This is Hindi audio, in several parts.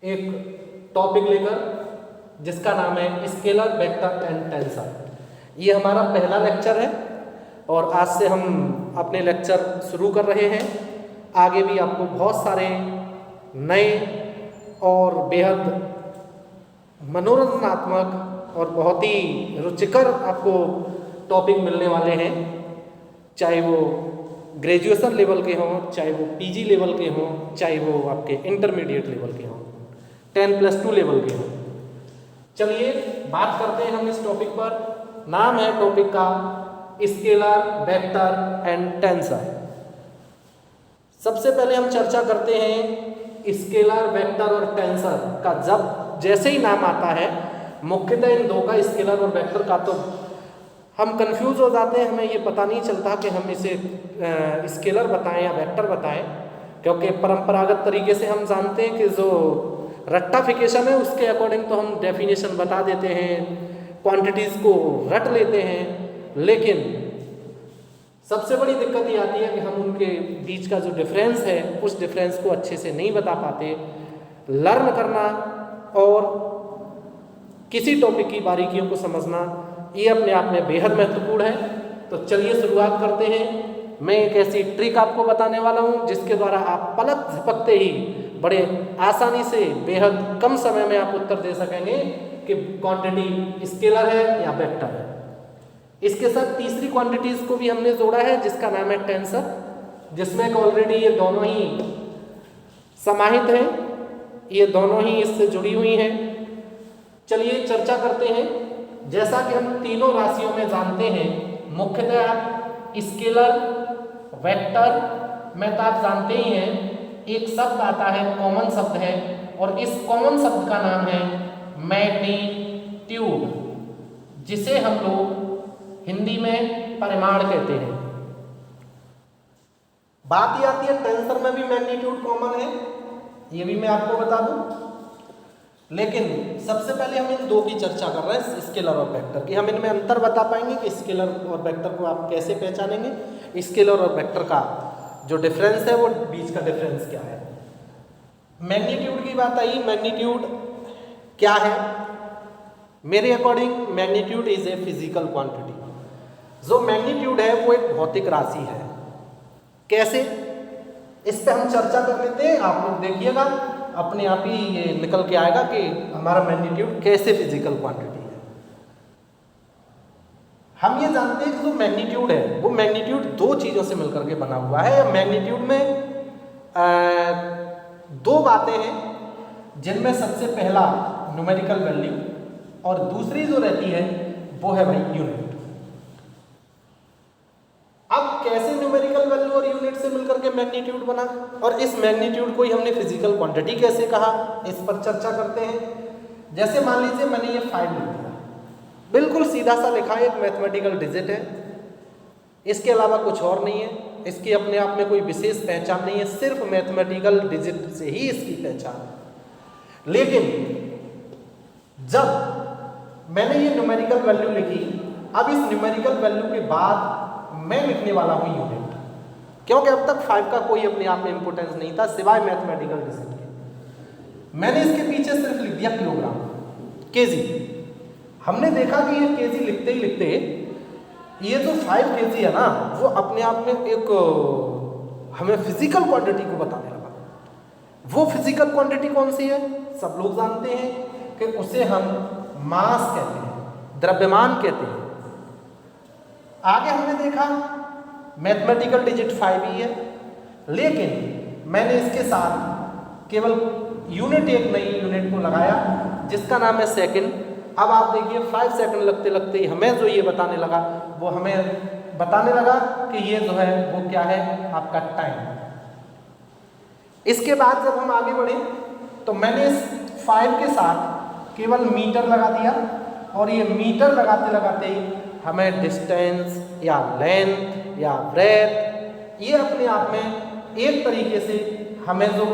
एक टॉपिक लेकर जिसका नाम है स्केलर, वेक्टर एंड टेंसर। ये हमारा पहला लेक्चर है और आज से हम अपने लेक्चर शुरू कर रहे हैं। आगे भी आपको बहुत सारे नए और बेहद मनोरंजनात्मक और बहुत ही रुचिकर आपको टॉपिक मिलने वाले हैं, चाहे वो ग्रेजुएशन लेवल के हों, चाहे वो पीजी लेवल के हों, चाहे वो आपके इंटरमीडिएट लेवल के हों, 10+2 लेवल के हों। चलिए बात करते हैं हम इस टॉपिक पर। नाम है टॉपिक का स्केलर, वेक्टर एंड टेंसर। सबसे पहले हम चर्चा करते हैं स्केलर, वेक्टर और टेंसर का। जब जैसे ही नाम आता है मुख्यतः इन दो का, स्केलर और वेक्टर का, तो हम कंफ्यूज हो जाते हैं। हमें ये पता नहीं चलता कि हम इसे स्केलर बताएं या वेक्टर बताएं, क्योंकि परंपरागत तरीके से हम जानते हैं कि जो रट्टाफिकेशन है उसके अकॉर्डिंग तो हम डेफिनेशन बता देते हैं, क्वांटिटीज़ को रट लेते हैं। लेकिन सबसे बड़ी दिक्कत ये आती है कि हम उनके बीच का जो डिफरेंस है उस डिफरेंस को अच्छे से नहीं बता पाते। लर्न करना और किसी टॉपिक की बारीकियों को समझना ये अपने आप में बेहद महत्वपूर्ण है। तो चलिए शुरुआत करते हैं। मैं एक ऐसी ट्रिक आपको बताने वाला हूँ जिसके द्वारा आप पलक झपकते ही बड़े आसानी से बेहद कम समय में आप उत्तर दे सकेंगे कि क्वांटिटी स्केलर है या वेक्टर है। इसके साथ तीसरी क्वांटिटीज को भी हमने जोड़ा है जिसका नाम है टेंसर, जिसमें ऑलरेडी ये दोनों ही समाहित हैं, ये दोनों ही इससे जुड़ी हुई हैं। चलिए चर्चा करते हैं। जैसा कि हम तीनों राशियों में जानते हैं, मुख्यतः आप स्केलर, वेक्टर में तो आप जानते ही हैं एक शब्द आता है, कॉमन शब्द है, और इस कॉमन शब्द का नाम है मैग्नीट्यूड, जिसे हम लोग हिंदी में परिमाण कहते हैं। बात ये आती है टेंसर में भी मैग्नीट्यूड कॉमन है, ये भी मैं आपको बता दूं। लेकिन सबसे पहले हम इन दो की चर्चा कर रहे हैं, स्केलर और वेक्टर की। हम इनमें अंतर बता पाएंगे कि स्केलर और वेक्टर को आप कैसे पहचानेंगे, स्केलर और वेक्टर का जो डिफरेंस है वो बीच का डिफरेंस क्या है। मैग्नीट्यूड की बात आई। मैग्नीट्यूड क्या है? मेरे according magnitude is a physical quantity. जो मैग्नीट्यूड है वो एक भौतिक राशि है। कैसे? इस पे हम चर्चा कर लेते हैं। आप लोग देखिएगा, अपने आप ही ये निकल के आएगा कि हमारा मैग्नीट्यूड कैसे फिजिकल क्वांटिटी है। हम ये जानते हैं कि जो मैग्नीट्यूड है वो मैग्नीट्यूड दो चीज़ों से मिलकर के बना हुआ है। मैग्नीट्यूड में दो बातें हैं, जिनमें सबसे पहला न्यूमेरिकल वैल्यू और दूसरी जो रहती है वो है भाई यूनिट। अब कैसे न्यूमेरिकल वैल्यू और यूनिट से मिलकर के मैग्नीट्यूड बना, और इस मैग्नीट्यूड को ही हमने फिजिकल क्वांटिटी कैसे कहा, इस पर चर्चा करते हैं। जैसे मान लीजिए मैंने ये 5 लिख दिया, बिल्कुल सीधा सा लिखा है, एक मैथमेटिकल डिजिट है, इसके अलावा कुछ और नहीं है, इसकी अपने आप में कोई विशेष पहचान नहीं है, सिर्फ मैथमेटिकल डिजिट से ही इसकी पहचान है। लेकिन जब मैंने ये न्यूमेरिकल वैल्यू लिखी, अब इस न्यूमेरिकल वैल्यू के बाद मैं लिखने वाला हूँ यूनिट, क्योंकि अब तक 5 का कोई अपने आप में इंपोर्टेंस नहीं था सिवाय मैथमेटिकल डिजिट के। मैंने इसके पीछे सिर्फ लिख दिया किलोग्राम, केजी। हमने देखा कि ये केजी लिखते ही लिखते ये जो 5 केजी है ना, वो अपने आप में एक हमें फिजिकल क्वांटिटी को बताने लगा। वो फिजिकल क्वांटिटी कौन सी है? सब लोग जानते हैं कि उसे हम मास कहते हैं, द्रव्यमान कहते हैं। आगे हमने देखा मैथमेटिकल डिजिट 5 ही है, लेकिन मैंने इसके साथ केवल यूनिट, एक नई यूनिट को लगाया जिसका नाम है सेकंड। अब आप देखिए 5 सेकंड लगते लगते ही हमें जो ये बताने लगा, वो हमें बताने लगा कि ये जो है वो क्या है, आपका टाइम। इसके बाद जब हम आगे बढ़े तो मैंने इस 5 के साथ केवल मीटर लगा दिया, और ये मीटर लगाते लगाते ही हमें डिस्टेंस या लेंथ या ब्रेथ, ये अपने आप में एक तरीके से हमें जो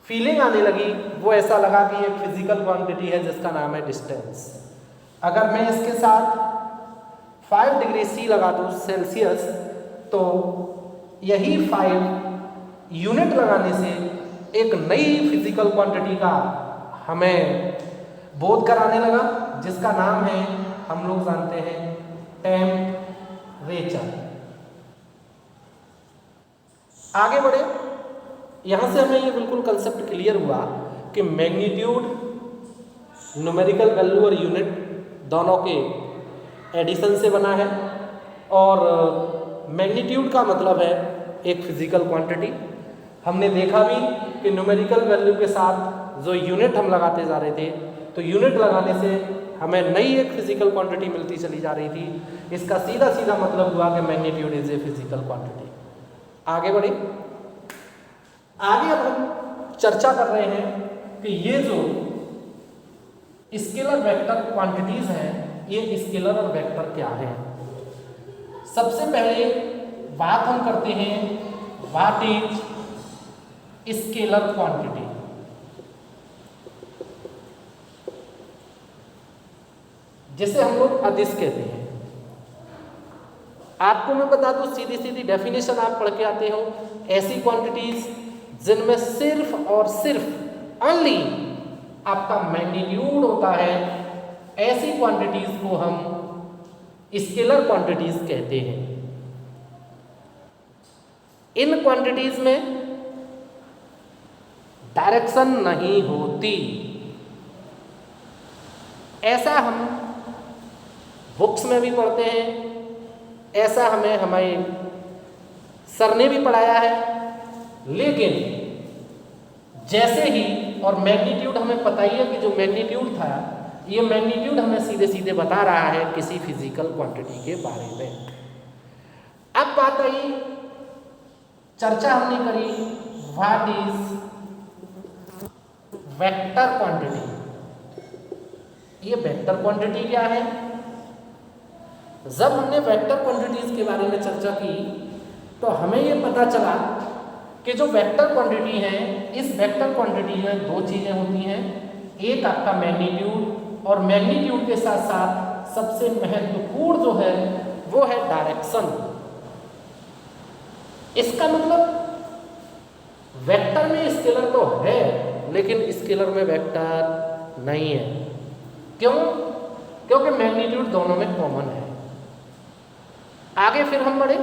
फीलिंग आने लगी वो ऐसा लगा कि ये फिजिकल क्वांटिटी है जिसका नाम है डिस्टेंस। अगर मैं इसके साथ 5 डिग्री C लगा दूँ सेल्सियस, तो यही 5 यूनिट लगाने से एक नई फिजिकल क्वांटिटी का हमें बोध कराने लगा, जिसका नाम है, हम लोग जानते हैं, टेम्परेचर। आगे बढ़े, यहां से हमें ये बिल्कुल कंसेप्ट क्लियर हुआ कि मैग्नीट्यूड, न्यूमेरिकल वैल्यू और यूनिट दोनों के एडिशन से बना है, और मैग्नीट्यूड का मतलब है एक फिजिकल क्वांटिटी। हमने देखा भी कि न्यूमेरिकल वैल्यू के साथ जो यूनिट हम लगाते जा रहे थे, तो यूनिट लगाने से हमें नई एक फिजिकल क्वांटिटी मिलती चली जा रही थी। इसका सीधा सीधा मतलब हुआ कि magnitude is a physical quantity. आगे बढ़े, आगे अब हम चर्चा कर रहे हैं कि ये जो स्केलर वेक्टर क्वांटिटीज हैं, ये स्केलर और वेक्टर क्या है। सबसे पहले बात हम करते हैं व्हाट इज स्केलर क्वांटिटी। जिसे हम लोग अदिश कहते हैं। आपको मैं बता दूं, सीधी सीधी डेफिनेशन आप पढ़ के आते हो, ऐसी क्वांटिटीज जिनमें सिर्फ और सिर्फ ओनली आपका मैग्नीट्यूड होता है, ऐसी क्वांटिटीज को हम स्केलर क्वांटिटीज कहते हैं। इन क्वांटिटीज में डायरेक्शन नहीं होती, ऐसा हम बुक्स में भी पढ़ते हैं, ऐसा हमें हमारे सर ने भी पढ़ाया है। लेकिन जैसे ही, और मैग्नीट्यूड हमें पता ही है कि जो मैग्नीट्यूड था, ये मैग्नीट्यूड हमें सीधे सीधे बता रहा है किसी फिजिकल क्वांटिटी के बारे में। अब बात आई, चर्चा हमने करी व्हाट इज वेक्टर क्वांटिटी। ये वेक्टर क्वांटिटी क्या है? जब हमने वेक्टर क्वांटिटीज के बारे में चर्चा की, तो हमें ये पता चला कि जो वेक्टर क्वांटिटी है, इस वेक्टर क्वांटिटी में दो चीजें होती हैं। एक आपका मैग्नीट्यूड, और मैग्नीट्यूड के साथ साथ सबसे महत्वपूर्ण जो है वो है डायरेक्शन। इसका मतलब वेक्टर में स्केलर तो है, लेकिन स्केलर में वेक्टर नहीं है। क्यों? क्योंकि मैग्नीट्यूड दोनों में कॉमन है। आगे फिर हम बढ़े,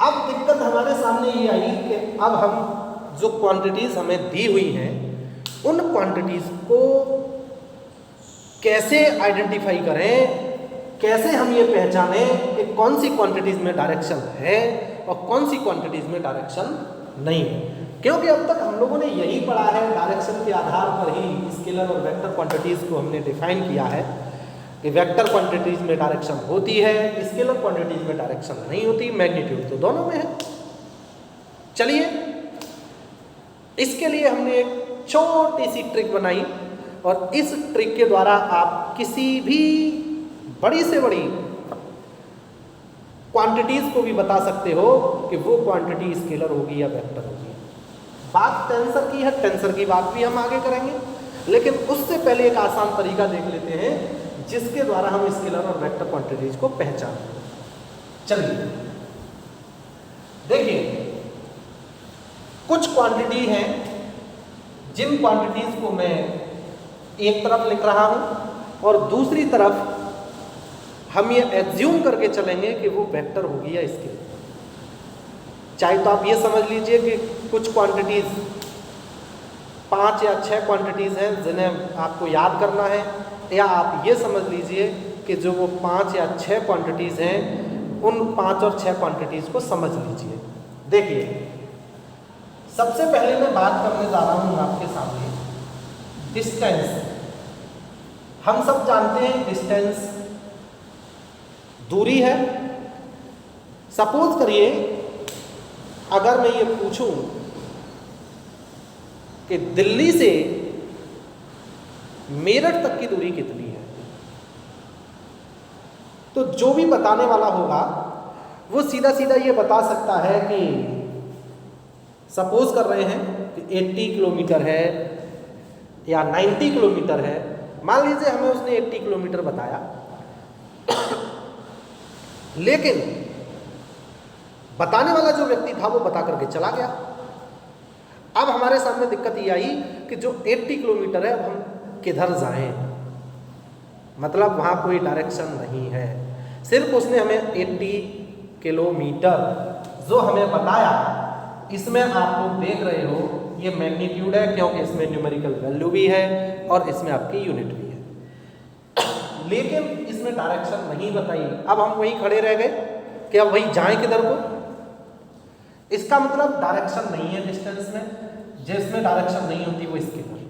अब दिक्कत हमारे सामने ये आई कि अब हम जो क्वांटिटीज हमें दी हुई हैं, उन क्वांटिटीज को कैसे आइडेंटिफाई करें, कैसे हम ये पहचानें कि कौन सी क्वांटिटीज में डायरेक्शन है और कौन सी क्वांटिटीज में डायरेक्शन नहीं है। क्योंकि अब तक हम लोगों ने यही पढ़ा है, डायरेक्शन के आधार पर ही स्केलर और वेक्टर क्वांटिटीज को हमने डिफाइन किया है कि वेक्टर क्वांटिटीज में डायरेक्शन होती है, स्केलर क्वांटिटीज में डायरेक्शन नहीं होती, मैग्नीट्यूड तो दोनों में है। चलिए, इसके लिए हमने एक छोटी सी ट्रिक बनाई, और इस ट्रिक के द्वारा आप किसी भी बड़ी से बड़ी क्वांटिटीज को भी बता सकते हो कि वो क्वांटिटी स्केलर होगी या वेक्टर होगी। बात टेंसर की है, टेंसर की बात भी हम आगे करेंगे, लेकिन उससे पहले एक आसान तरीका देख लेते हैं जिसके द्वारा हम स्केलर और वेक्टर क्वांटिटीज को पहचानें। चलिए देखिए, कुछ क्वांटिटी हैं जिन क्वांटिटीज को मैं एक तरफ लिख रहा हूं और दूसरी तरफ हम ये एज्यूम करके चलेंगे कि वो वेक्टर होगी या स्केलर। चाहे तो आप ये समझ लीजिए कि कुछ क्वांटिटीज 5 या 6 क्वांटिटीज हैं जिन्हें आपको याद करना है, या आप ये समझ लीजिए कि जो वो 5 या 6 क्वांटिटीज हैं, उन 5 और 6 क्वांटिटीज को समझ लीजिए। देखिए, सबसे पहले मैं बात करने जा रहा हूं आपके सामने डिस्टेंस। हम सब जानते हैं डिस्टेंस दूरी है। सपोज करिए, अगर मैं ये पूछूं कि दिल्ली से मेरठ तक की दूरी कितनी है, तो जो भी बताने वाला होगा वो सीधा सीधा ये बता सकता है कि सपोज कर रहे हैं कि 80 किलोमीटर है या 90 किलोमीटर है। मान लीजिए हमें उसने 80 किलोमीटर बताया, लेकिन बताने वाला जो व्यक्ति था वो बता करके चला गया। अब हमारे सामने दिक्कत ये आई कि जो 80 किलोमीटर है अब हम किधर जाएं, मतलब वहाँ कोई डायरेक्शन नहीं है, सिर्फ उसने हमें 80 किलोमीटर जो हमें बताया। इसमें आप लोग देख रहे हो ये मैग्नीट्यूड है, क्योंकि इसमें न्यूमेरिकल वैल्यू भी है और इसमें आपकी यूनिट भी है, लेकिन इसमें डायरेक्शन नहीं बताई। अब हम वहीं खड़े रह गए कि अब वहीं जाएं किधर को। इसका मतलब डायरेक्शन नहीं है डिस्टेंस में, जिसमें डायरेक्शन नहीं होती वो इसके इधर।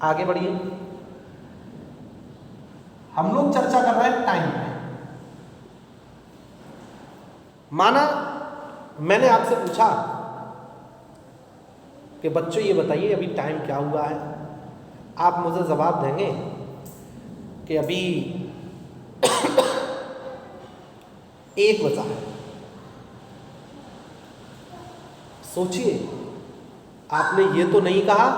आगे बढ़िए, हम लोग चर्चा कर रहे हैं टाइम पे। माना मैंने आपसे पूछा कि बच्चों ये बताइए अभी टाइम क्या हुआ है, आप मुझे जवाब देंगे कि अभी 1 बजा है। सोचिए, आपने ये तो नहीं कहा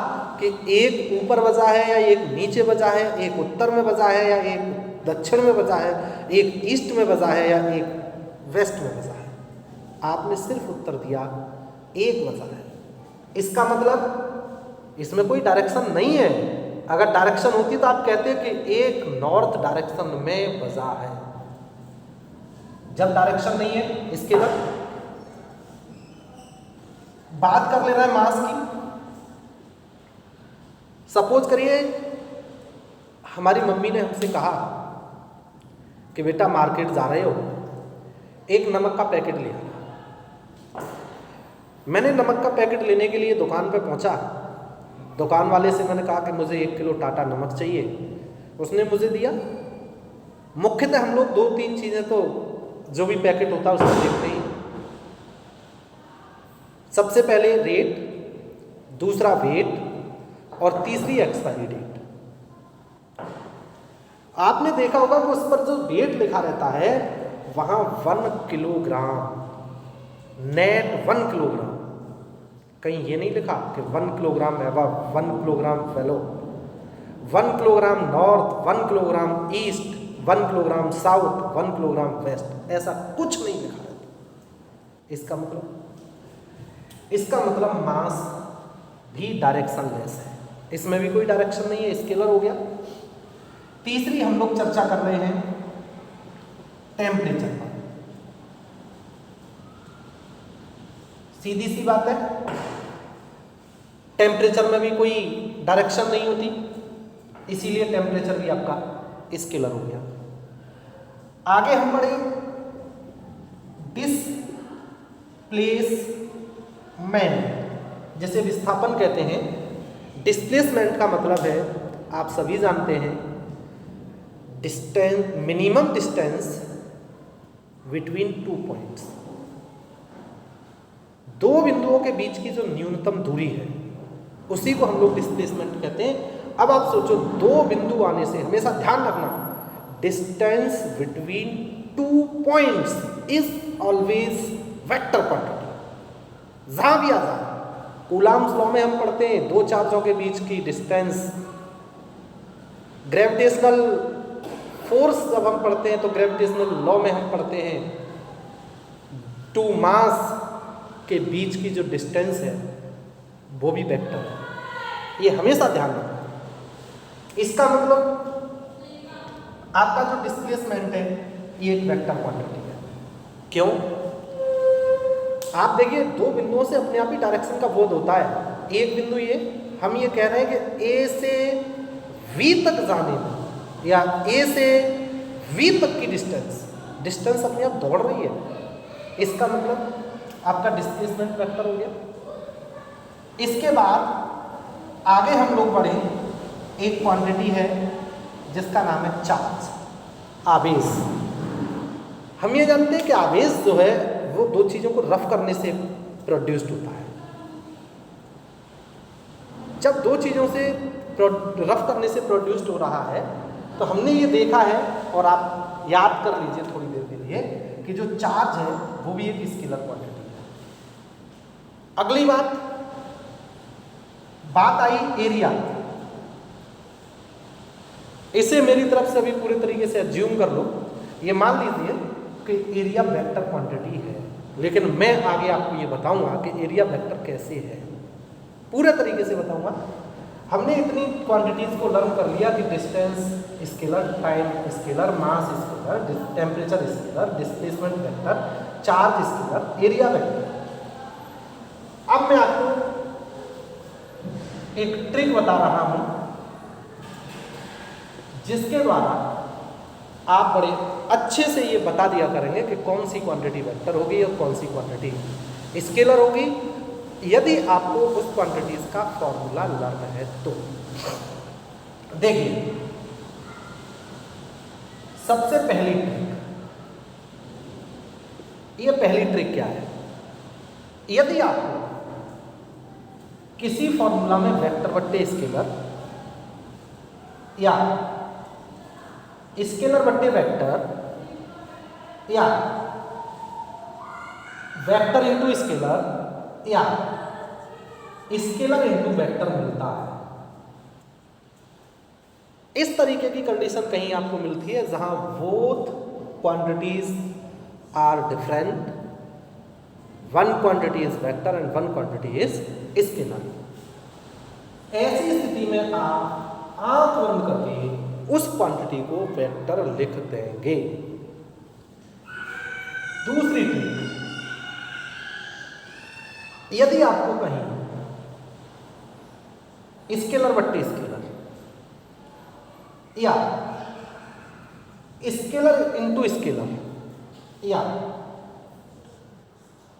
कि 1 ऊपर बजा है या 1 नीचे बजा है, 1 उत्तर में बजा है या 1 दक्षिण में बजा है, 1 ईस्ट में बजा है या 1 वेस्ट में बजा है। आपने सिर्फ उत्तर दिया 1 बजा है। इसका मतलब इसमें कोई डायरेक्शन नहीं है। अगर डायरेक्शन होती तो आप कहते कि 1 नॉर्थ डायरेक्शन में बजा है। जब डायरेक्शन नहीं है, इसके बाद बात कर ले रहा है मास की। सपोज करिए हमारी मम्मी ने हमसे कहा कि बेटा मार्केट जा रहे हो, 1 नमक का पैकेट ले आना। मैंने नमक का पैकेट लेने के लिए दुकान पे पहुंचा। दुकान वाले से मैंने कहा कि मुझे 1 किलो टाटा नमक चाहिए। उसने मुझे दिया। मुख्यतः हम लोग 2-3 चीज़ें तो जो भी पैकेट होता है उसमें देखते ही। सबसे पहले रेट, दूसरा वेट और तीसरी एक्सपायरी डेट। आपने देखा होगा कि उस पर जो डेट लिखा रहता है वहां 1 किलोग्राम, नेट 1 किलोग्राम, कहीं ये नहीं लिखा कि 1 किलोग्राम एवा, 1 kilogram fellow, 1 kilogram north, 1 kilogram east, 1 kilogram south, 1 kilogram west, ऐसा कुछ नहीं लिखा रहता। इसका मतलब मास भी डायरेक्शन लेस है, इसमें भी कोई डायरेक्शन नहीं है, स्केलर हो गया। तीसरी हम लोग चर्चा कर रहे हैं टेम्परेचर पर। सीधी सी बात है, टेम्परेचर में भी कोई डायरेक्शन नहीं होती, इसीलिए टेम्परेचर भी आपका स्केलर हो गया। आगे हम बढ़े, डिस्प्लेसमेंट, जिसे विस्थापन कहते हैं। डिस्प्लेसमेंट का मतलब है, आप सभी जानते हैं, distance, minimum distance between 2 points. 2 बिंदुओं के बीच की जो न्यूनतम दूरी है उसी को हम लोग डिस्प्लेसमेंट कहते हैं। अब आप सोचो, 2 बिंदु आने से, हमेशा ध्यान रखना, distance between 2 points is always vector quantity. जहां भी आ जाए, कूलाम्स लॉ में हम पढ़ते हैं 2 चार्जों के बीच की डिस्टेंस। ग्रेविटेशनल फोर्स जब हम पढ़ते हैं तो ग्रेविटेशनल लॉ में हम पढ़ते हैं 2 मास के बीच की जो डिस्टेंस है वो भी वेक्टर है। ये हमेशा ध्यान रखना। इसका मतलब आपका जो डिस्प्लेसमेंट है ये एक वेक्टर क्वांटिटी है। क्यों? आप देखिए, 2 बिंदुओं से अपने आप ही डायरेक्शन का बोध होता है। एक बिंदु ये, हम ये कह रहे हैं कि ए से वी तक जाने में, या ए से वी तक की डिस्टेंस अपने आप दौड़ रही है। इसका मतलब आपका डिस्प्लेसमेंट वेक्टर हो गया। इसके बाद आगे हम लोग बढ़े, एक क्वांटिटी है जिसका नाम है चार्ज, आवेश। हम ये जानते हैं कि आवेश जो है वो 2 चीज़ों को रफ करने से प्रोड्यूस्ड होता है। जब 2 चीज़ों से रफ करने से प्रोड्यूस्ड हो रहा है तो हमने ये देखा है, और आप याद कर लीजिए थोड़ी देर के लिए, कि जो चार्ज है वो भी एक स्केलर क्वांटिटी है। अगली बात आई एरिया। इसे मेरी तरफ से अभी पूरे तरीके से अज्यूम कर लो, ये मान लीजिए कि एरिया वेक्टर क्वांटिटी है, लेकिन मैं आगे आपको ये बताऊंगा कि एरिया वेक्टर कैसे है। पूरे तरीके से बताऊंगा। हमने इतनी क्वांटिटीज को लर्न कर लिया कि distance scalar, time scalar, mass scalar, temperature scalar, displacement vector, charge scalar, area vector. अब मैं आपको एक ट्रिक बता रहा हूं जिसके द्वारा आप बड़े अच्छे से ये बता दिया करेंगे कि कौन सी क्वांटिटी वेक्टर होगी और कौन सी क्वांटिटी स्केलर होगी, यदि आपको उस क्वांटिटीज का फॉर्मूला लर्न है तो। देखिए, सबसे पहली ट्रिक, ये पहली ट्रिक क्या है? यदि आपको किसी फॉर्मूला में वेक्टर बट्टे स्केलर या स्केलर बट्टे वेक्टर या वेक्टर इंटू स्केलर या स्केलर इंटू वेक्टर मिलता है, इस तरीके की कंडीशन कहीं आपको मिलती है जहां both quantities are different, one quantity is vector and one quantity is scalar. ऐसी स्थिति में आप आंख बंद करके उस क्वांटिटी को वेक्टर लिख देंगे। दूसरी ट्रिक, यदि आपको कहीं स्केलर बट्टे स्केलर या स्केलर इंटू स्केलर या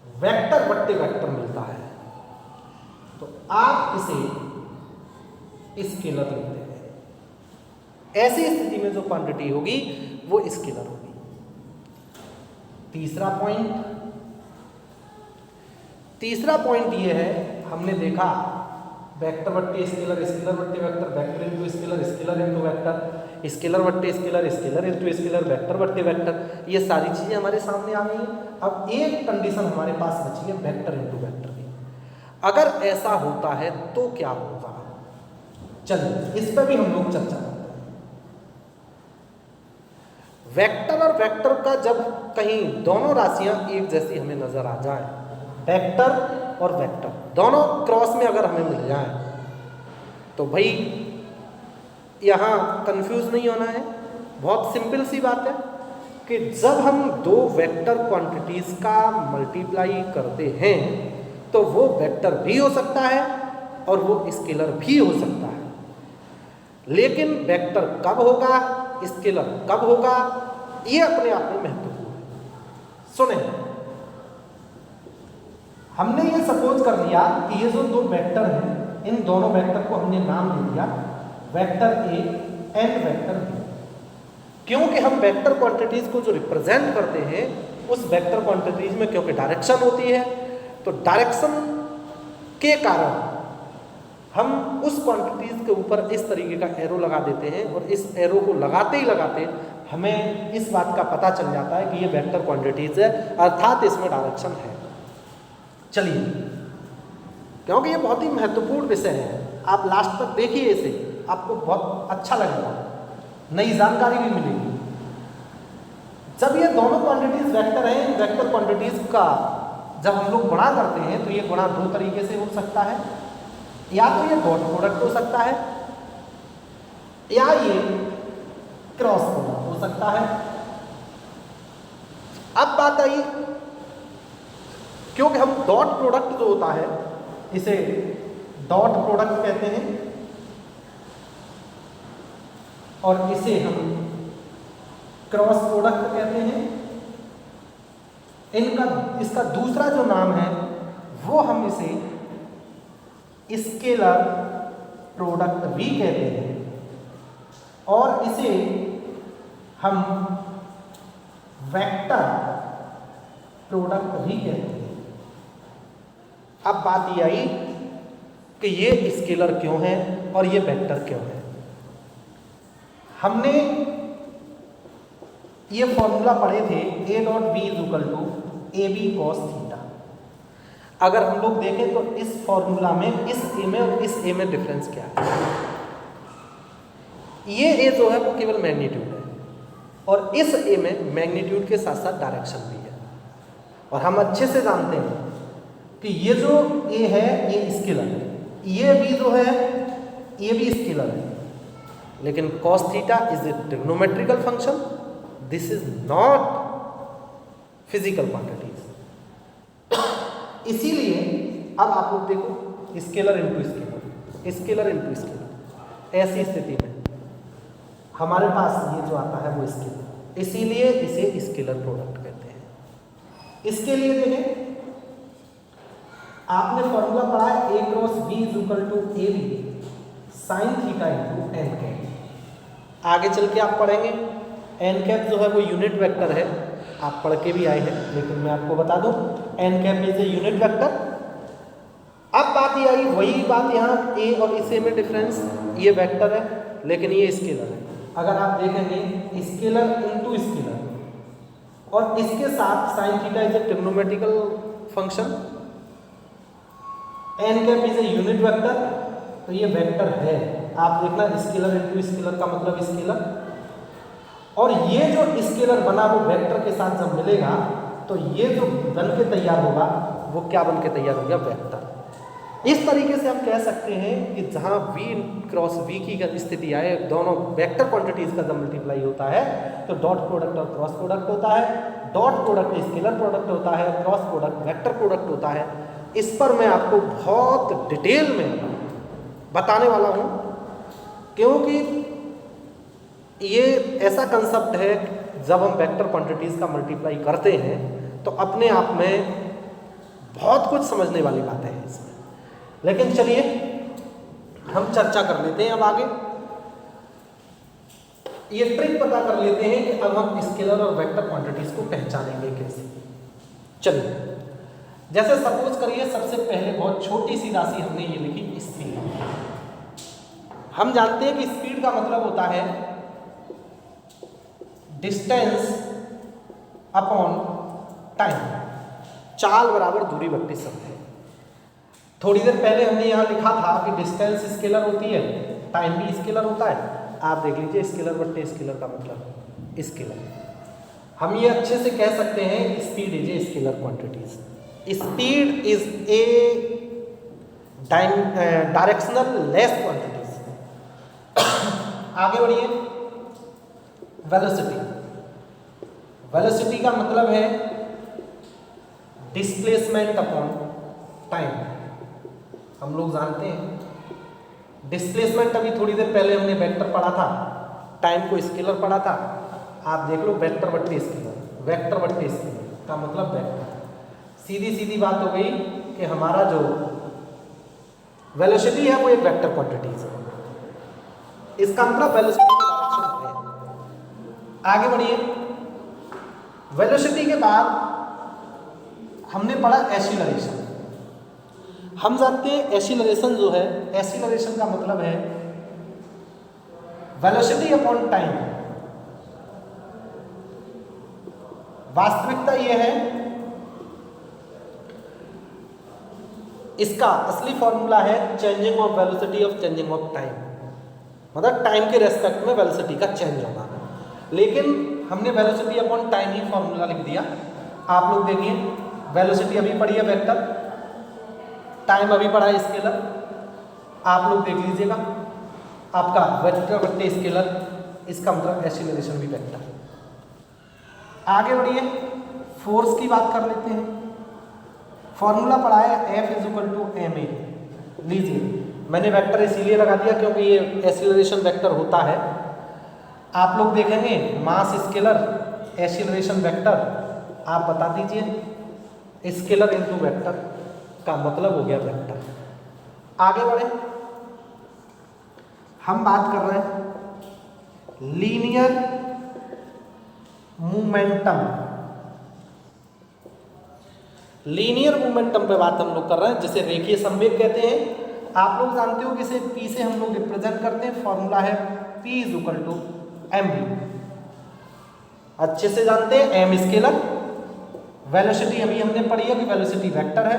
वेक्टर बट्टे वेक्टर मिलता है तो आप इसे स्केलर लिखते हैं। ऐसी स्थिति में जो क्वांटिटी होगी वो स्केलर होगी। तीसरा पॉइंट ये है, हमने देखा वेक्टर बट्टे स्केलर, स्केलर बट्टे vector, vector into scalar, scalar into vector, scalar बट्टे scalar, scalar into scalar, vector बट्टे वेक्टर, ये सारी चीजें हमारे सामने आ गई। अब एक कंडीशन हमारे पास बची है वेक्टर इंटू वेक्टर की। अगर ऐसा होता है तो क्या होगा, चलिए इस पर भी हम लोग चर्चा करते हैं। वेक्टर और वेक्टर का जब कहीं दोनों राशियां एक जैसी हमें नजर आ जाए, वेक्टर और वेक्टर दोनों क्रॉस में अगर हमें मिल जाए तो भाई यहाँ कंफ्यूज नहीं होना है। बहुत सिंपल सी बात है कि जब हम दो वेक्टर क्वांटिटीज का मल्टीप्लाई करते हैं तो वो वेक्टर भी हो सकता है और वो स्केलर भी हो सकता है, लेकिन वेक्टर कब होगा, स्केलर कब होगा, ये अपने आप में महत्वपूर्ण है। सुने, हमने ये सपोज कर लिया कि ये जो दो वेक्टर हैं, इन दोनों वेक्टर को हमने नाम दे दिया vector A and vector B, क्योंकि हम वेक्टर क्वांटिटीज को जो रिप्रेजेंट करते हैं उस वेक्टर क्वांटिटीज में क्योंकि डायरेक्शन होती है, तो डायरेक्शन के कारण हम उस क्वांटिटीज के ऊपर इस तरीके का एरो लगा देते हैं और इस एरो को लगाते ही लगाते हमें इस बात का पता चल जाता है कि ये वेक्टर क्वांटिटीज है, अर्थात इसमें डायरेक्शन है। चलिए, क्योंकि ये बहुत ही महत्वपूर्ण विषय है, आप लास्ट तक देखिए इसे, आपको बहुत अच्छा लगेगा, नई जानकारी भी मिलेगी। जब ये दोनों क्वांटिटीज वेक्टर हैं, वेक्टर क्वांटिटीज का जब हम लोग गुणा करते हैं तो ये गुणा दो तरीके से हो सकता है, या तो ये डॉट प्रोडक्ट हो सकता है या ये क्रॉस प्रोडक्ट हो सकता है। अब बात आई, क्योंकि हम डॉट प्रोडक्ट जो होता है इसे डॉट प्रोडक्ट कहते हैं और इसे हम क्रॉस प्रोडक्ट कहते हैं। इसका दूसरा जो नाम है वो हम इसे स्केलर प्रोडक्ट भी कहते हैं और इसे हम वेक्टर प्रोडक्ट भी कहते हैं। अब बात ये आई कि ये स्केलर क्यों है और ये वेक्टर क्यों है। हमने ये फॉर्मूला पढ़े थे A dot B is equal to AB cos theta. अगर हम लोग देखें तो इस फॉर्मूला में इस A में और इस A में डिफरेंस क्या है। ये A जो है वो केवल मैग्नीट्यूड है और इस A में मैग्नीट्यूड के साथ साथ डायरेक्शन भी है। और हम अच्छे से जानते हैं कि ये जो A है ये स्केलर है, ये भी जो है ये भी स्केलर है, लेकिन cos theta is a trigonometrical function, this is not physical quantities. इसीलिए अब आप लोग देखो scalar into scalar, scalar into scalar, ऐसी स्थिति में हमारे पास ये जो आता है वो स्केलर, इसीलिए इसे स्केलर प्रोडक्ट कहते हैं। इसके लिए देखें, आपने फॉर्मूला पढ़ा है a cross b is equal to A B sine theta into N cap. आगे चल के आप पढ़ेंगे एन कैप जो है वो यूनिट वेक्टर है, आप पढ़ के भी आए हैं, लेकिन मैं आपको बता दूं N cap is a unit vector. अब बात ये आई, वही बात यहाँ ए और इसे में डिफरेंस, ये वेक्टर है लेकिन ये स्केलर है। अगर आप देखेंगे स्केलर इनटू स्केलर, और इसके साथ sine theta is a trigonometrical function, N cap is a unit vector, तो ये वेक्टर है। आप देखना स्केलर इनटू स्केलर का मतलब स्केलर, और ये जो स्केलर बना वो वेक्टर के साथ जब मिलेगा तो ये जो बन के तैयार होगा वो क्या बन के तैयार हो गया, वेक्टर। इस तरीके से आप कह सकते हैं कि जहाँ v क्रॉस v की स्थिति आए, दोनों वेक्टर क्वांटिटीज का जब मल्टीप्लाई होता है तो डॉट प्रोडक्ट और क्रॉस प्रोडक्ट होता है, डॉट प्रोडक्ट स्केलर प्रोडक्ट होता है, क्रॉस प्रोडक्ट वेक्टर प्रोडक्ट होता है। इस पर मैं आपको बहुत डिटेल में बताने वाला हूँ, क्योंकि ये ऐसा कंसेप्ट है जब हम वेक्टर क्वांटिटीज का मल्टीप्लाई करते हैं तो अपने आप में बहुत कुछ समझने वाली बातें हैं इसमें। लेकिन चलिए हम चर्चा कर लेते हैं अब आगे, ये ट्रिक पता कर लेते हैं कि अब हम स्केलर और वेक्टर क्वांटिटीज को पहचानेंगे कैसे। चलिए, जैसे सपोज करिए सबसे पहले बहुत छोटी सी राशि हमने ये लिखी स्पीड। हम जानते हैं कि स्पीड का मतलब होता है डिस्टेंस अपॉन टाइम, चाल बराबर दूरी बट्टी समय। थोड़ी देर पहले हमने यहाँ लिखा था कि डिस्टेंस स्केलर होती है, टाइम भी स्केलर होता है। आप देख लीजिए स्केलर बट्टे स्केलर का मतलब स्केलर। हम ये अच्छे से कह सकते हैं speed is a scalar quantities, speed is a directional less quantities. आगे बढ़िए, वेलोसिटी। वेलोसिटी का मतलब है डिस्प्लेसमेंट अपॉन टाइम। हम लोग जानते हैं डिस्प्लेसमेंट, अभी थोड़ी देर पहले हमने वेक्टर पढ़ा था, टाइम को स्केलर पढ़ा था। आप देख लो वेक्टर बट्टे स्केलर, वेक्टर बट्टे स्केलर का मतलब वेक्टर। सीधी सीधी बात हो गई कि हमारा जो वेलोसिटी है वो एक वेक्टर क्वांटिटीज है, इसका मतलब वेलोसिटी की डायरेक्शन है। आगे बढ़िए, वेलोसिटी के बाद हमने पढ़ा एक्सीलरेशन। हम जानते हैं एक्सीलरेशन जो है, एक्सीलरेशन का मतलब है वेलोसिटी अपॉन टाइम। वास्तविकता यह है, इसका असली फॉर्मूला है changing of velocity of changing of time, मतलब टाइम के रेस्पेक्ट में वेलोसिटी का चेंज होना। लेकिन हमने वेलोसिटी अपॉन टाइम ही फॉर्मूला लिख दिया। आप लोग देखिए वेलोसिटी अभी पढ़ी है वेक्टर, टाइम अभी पढ़ा है स्केलर। आप लोग देख लीजिएगा आपका वेक्टर बट्टे स्केलर, इसका मतलब एक्सीलरेशन भी वेक्टर। आगे बढ़िए, फोर्स की बात कर लेते हैं। फॉर्मूला पढ़ा है F is equal to ma। लीजिए, मैंने वेक्टर इसीलिए लगा दिया क्योंकि ये एक्सीलरेशन वेक्टर होता है। आप लोग देखेंगे मास स्केलर, एक्सीलरेशन वेक्टर, आप बता दीजिए स्केलर इनटू वेक्टर का मतलब हो गया वेक्टर। आगे बढ़े, हम बात कर रहे हैं लीनियर मोमेंटम। लीनियर मोमेंटम पे बात हम लोग कर रहे हैं, जिसे रेखीय संवेग कहते हैं। आप लोग जानते हो कि इसे P से हम लोग रिप्रेजेंट करते हैं। फॉर्मूला है P is equal to mv। अच्छे से जानते हैं m स्केलर, वेलोसिटी अभी हमने पढ़ी है कि वेलोसिटी वेक्टर है,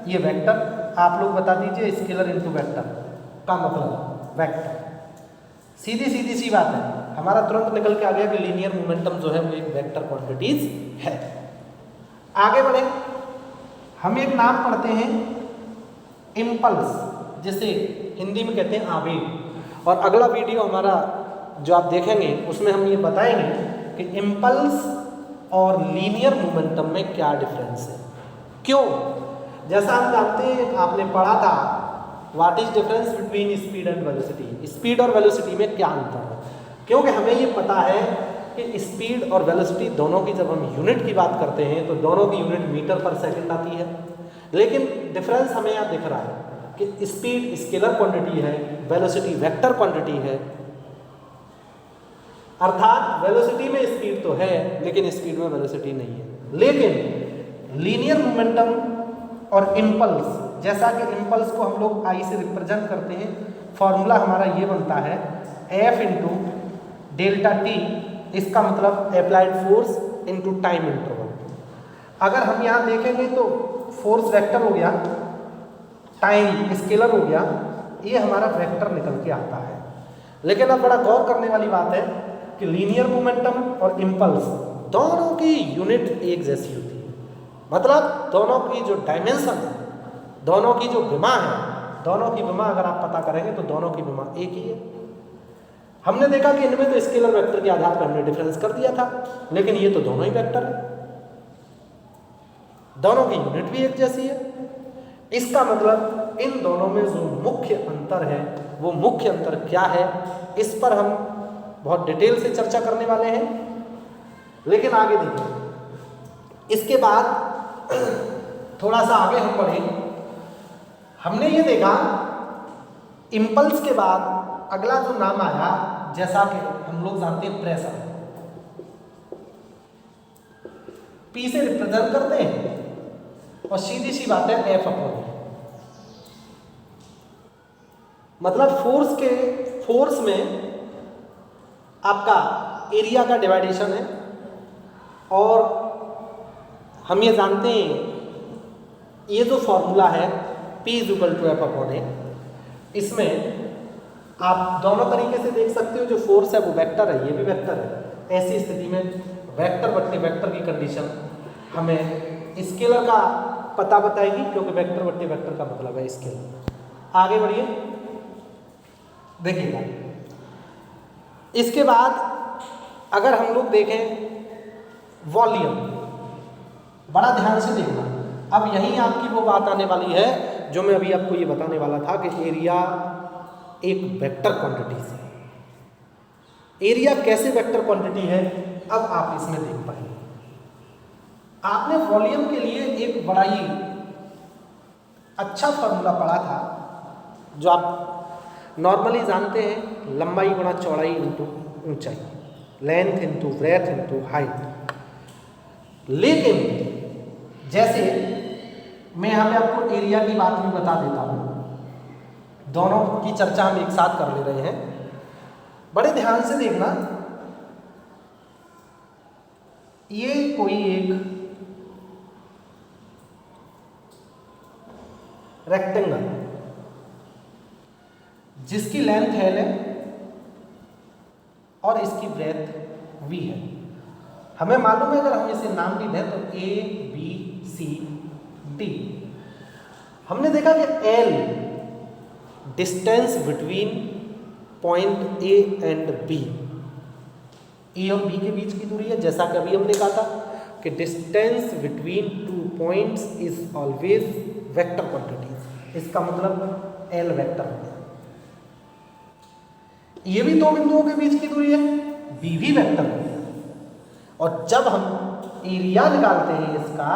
ये वेक्टर। आप लोग बता दीजिए स्केलर इनटू वेक्टर का मतलब वेक्टर। सीधी सीधी सी बात है, हमारा तुरंत निकल के आ गया कि लीनियर मोमेंटम जो है वो एक वेक्टर क्वांटिटीज है। आगे बढ़े, हम एक नाम पढ़ते हैं इम्पल्स। जिसे हिंदी में कहते हैं आवेग। और अगला वीडियो हमारा जो आप देखेंगे उसमें हम ये बताएंगे कि इम्पल्स और लीनियर मोमेंटम में क्या डिफरेंस है। क्यों? जैसा हम जानते हैं, आपने पढ़ा था what is difference between speed and velocity. Speed और वेलोसिटी में क्या अंतर है? क्योंकि हमें ये पता है कि स्पीड और वेलोसिटी दोनों की जब हम यूनिट की बात करते हैं तो दोनों की यूनिट मीटर पर सेकंड आती है, लेकिन डिफरेंस हमें यहाँ दिख रहा है कि स्पीड स्केलर क्वांटिटी है, वेलोसिटी वेक्टर क्वांटिटी है। अर्थात वेलोसिटी में स्पीड तो है लेकिन स्पीड में वेलोसिटी नहीं है। लेकिन लीनियर मोमेंटम और इम्पल्स, जैसा कि इम्पल्स को हम लोग आई से रिप्रेजेंट करते हैं, फॉर्मूला हमारा ये बनता है F इंटू डेल्टा टी, इसका मतलब applied force into time interval. अगर हम यहाँ देखेंगे तो फोर्स वेक्टर हो गया, टाइम स्केलर हो गया, ये हमारा वेक्टर निकल के आता है। लेकिन अब बड़ा गौर करने वाली बात है कि लीनियर मोमेंटम और इम्पल्स दोनों की यूनिट एक जैसी होती है। मतलब दोनों की जो डायमेंशन है, दोनों की जो विमा है, दोनों की विमा अगर आप पता करेंगे तो दोनों की विमा एक ही है। हमने देखा कि इनमें तो स्केलर वेक्टर के आधार पर हमने डिफरेंस कर दिया था, लेकिन ये तो दोनों ही वेक्टर है, दोनों की यूनिट भी एक जैसी है। इसका मतलब इन दोनों में जो मुख्य अंतर है वो मुख्य अंतर क्या है, इस पर हम बहुत डिटेल से चर्चा करने वाले हैं। लेकिन आगे देखिए, इसके बाद थोड़ा सा आगे हम बढ़े, हमने ये देखा इम्पल्स के बाद अगला जो नाम आया, जैसा कि हम लोग जानते हैं प्रेशर, P से रिप्रेजेंट करते हैं और सीधी सी बात है F अपॉन E। मतलब फोर्स में आपका एरिया का डिवाइडेशन है, और हम ये जानते हैं ये जो फॉर्मूला है P is equal to F upon A, इसमें आप दोनों तरीके से देख सकते हो। जो फोर्स है वो वेक्टर है, ये भी वेक्टर है। ऐसी स्थिति में वेक्टर बट्टे वेक्टर की कंडीशन हमें स्केलर का पता बताएगी, क्योंकि वेक्टर बट्टे वेक्टर का मतलब है स्केलर। आगे बढ़िए, देखिएगा इसके बाद अगर हम लोग देखें वॉल्यूम, बड़ा ध्यान से देखना। अब यहीं आपकी वो बात आने वाली है जो मैं अभी आपको ये बताने वाला था कि एरिया एक वेक्टर क्वांटिटी से। एरिया कैसे वेक्टर क्वांटिटी है, अब आप इसमें देख पाएंगे। आपने वॉल्यूम के लिए एक बड़ा ही अच्छा फॉर्मूला पढ़ा था, जो आप नॉर्मली जानते हैं, लंबाई गुणा चौड़ाई इंटू ऊंचाई, length into breadth into height. लेकिन जैसे मैं यहाँ पे आपको एरिया की बात भी बता देता हूँ, दोनों की चर्चा हम एक साथ कर ले रहे हैं, बड़े ध्यान से देखना। ये कोई एक रेक्टेंगल जिसकी लेंथ L है और इसकी ब्रेथ V है। हमें मालूम है, अगर हम इसे नाम भी दें तो A B C D। हमने देखा कि L distance between point A and B, A और B के बीच की दूरी है। जैसा कि अभी हमने कहा था कि distance between two points is always vector quantities, इसका मतलब L वेक्टर हो गया। ये भी दो बिंदुओं के बीच की दूरी है, B भी वेक्टर हो गया। और जब हम एरिया निकालते हैं इसका,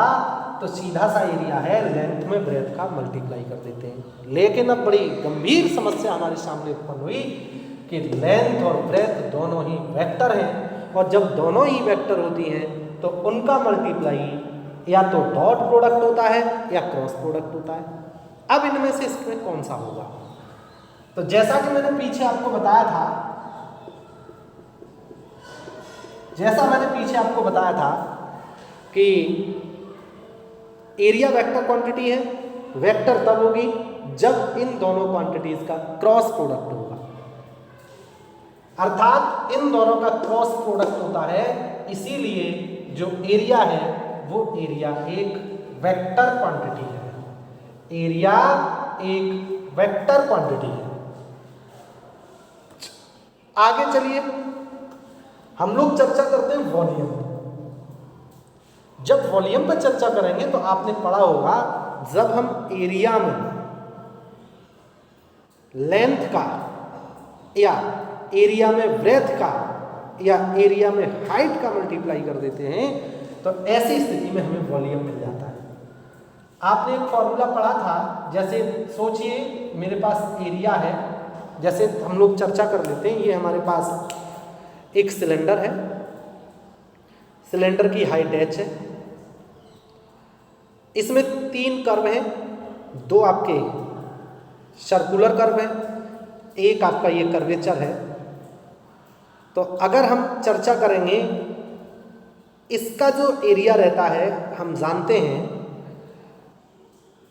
तो सीधा सा एरिया है, लेंथ में ब्रेथ का मल्टीप्लाई कर देते हैं। लेकिन अब बड़ी गंभीर समस्या हमारे सामने उत्पन्न हुई कि लेंथ और ब्रेथ दोनों ही वेक्टर हैं, और जब दोनों ही वेक्टर होती हैं तो उनका मल्टीप्लाई या तो डॉट प्रोडक्ट होता है या क्रॉस प्रोडक्ट होता है। अब इनमें से इसमें कौन सा होगा? तो जैसा कि मैंने पीछे आपको बताया था, कि एरिया वेक्टर क्वांटिटी है, वेक्टर तब होगी जब इन दोनों क्वांटिटीज का क्रॉस प्रोडक्ट होगा। अर्थात इन दोनों का क्रॉस प्रोडक्ट होता है, इसीलिए जो एरिया है वो एरिया एक वेक्टर क्वांटिटी है। एरिया एक वेक्टर क्वांटिटी है। आगे चलिए हम लोग चर्चा करते हैं वॉल्यूम। जब वॉल्यूम पर चर्चा करेंगे तो आपने पढ़ा होगा जब हम एरिया में लेंथ का या एरिया में ब्रेथ का या एरिया में हाइट का मल्टीप्लाई कर देते हैं तो ऐसी स्थिति में हमें वॉल्यूम मिल जाता है। आपने एक फॉर्मूला पढ़ा था, जैसे सोचिए मेरे पास एरिया है, जैसे हम लोग चर्चा कर लेते हैं, ये हमारे पास एक सिलेंडर है, सिलेंडर की हाइट h है, इसमें 3 कर्व हैं, 2 आपके सर्कुलर कर्व हैं, एक आपका ये कर्वेचर है। तो अगर हम चर्चा करेंगे इसका जो एरिया रहता है हम जानते हैं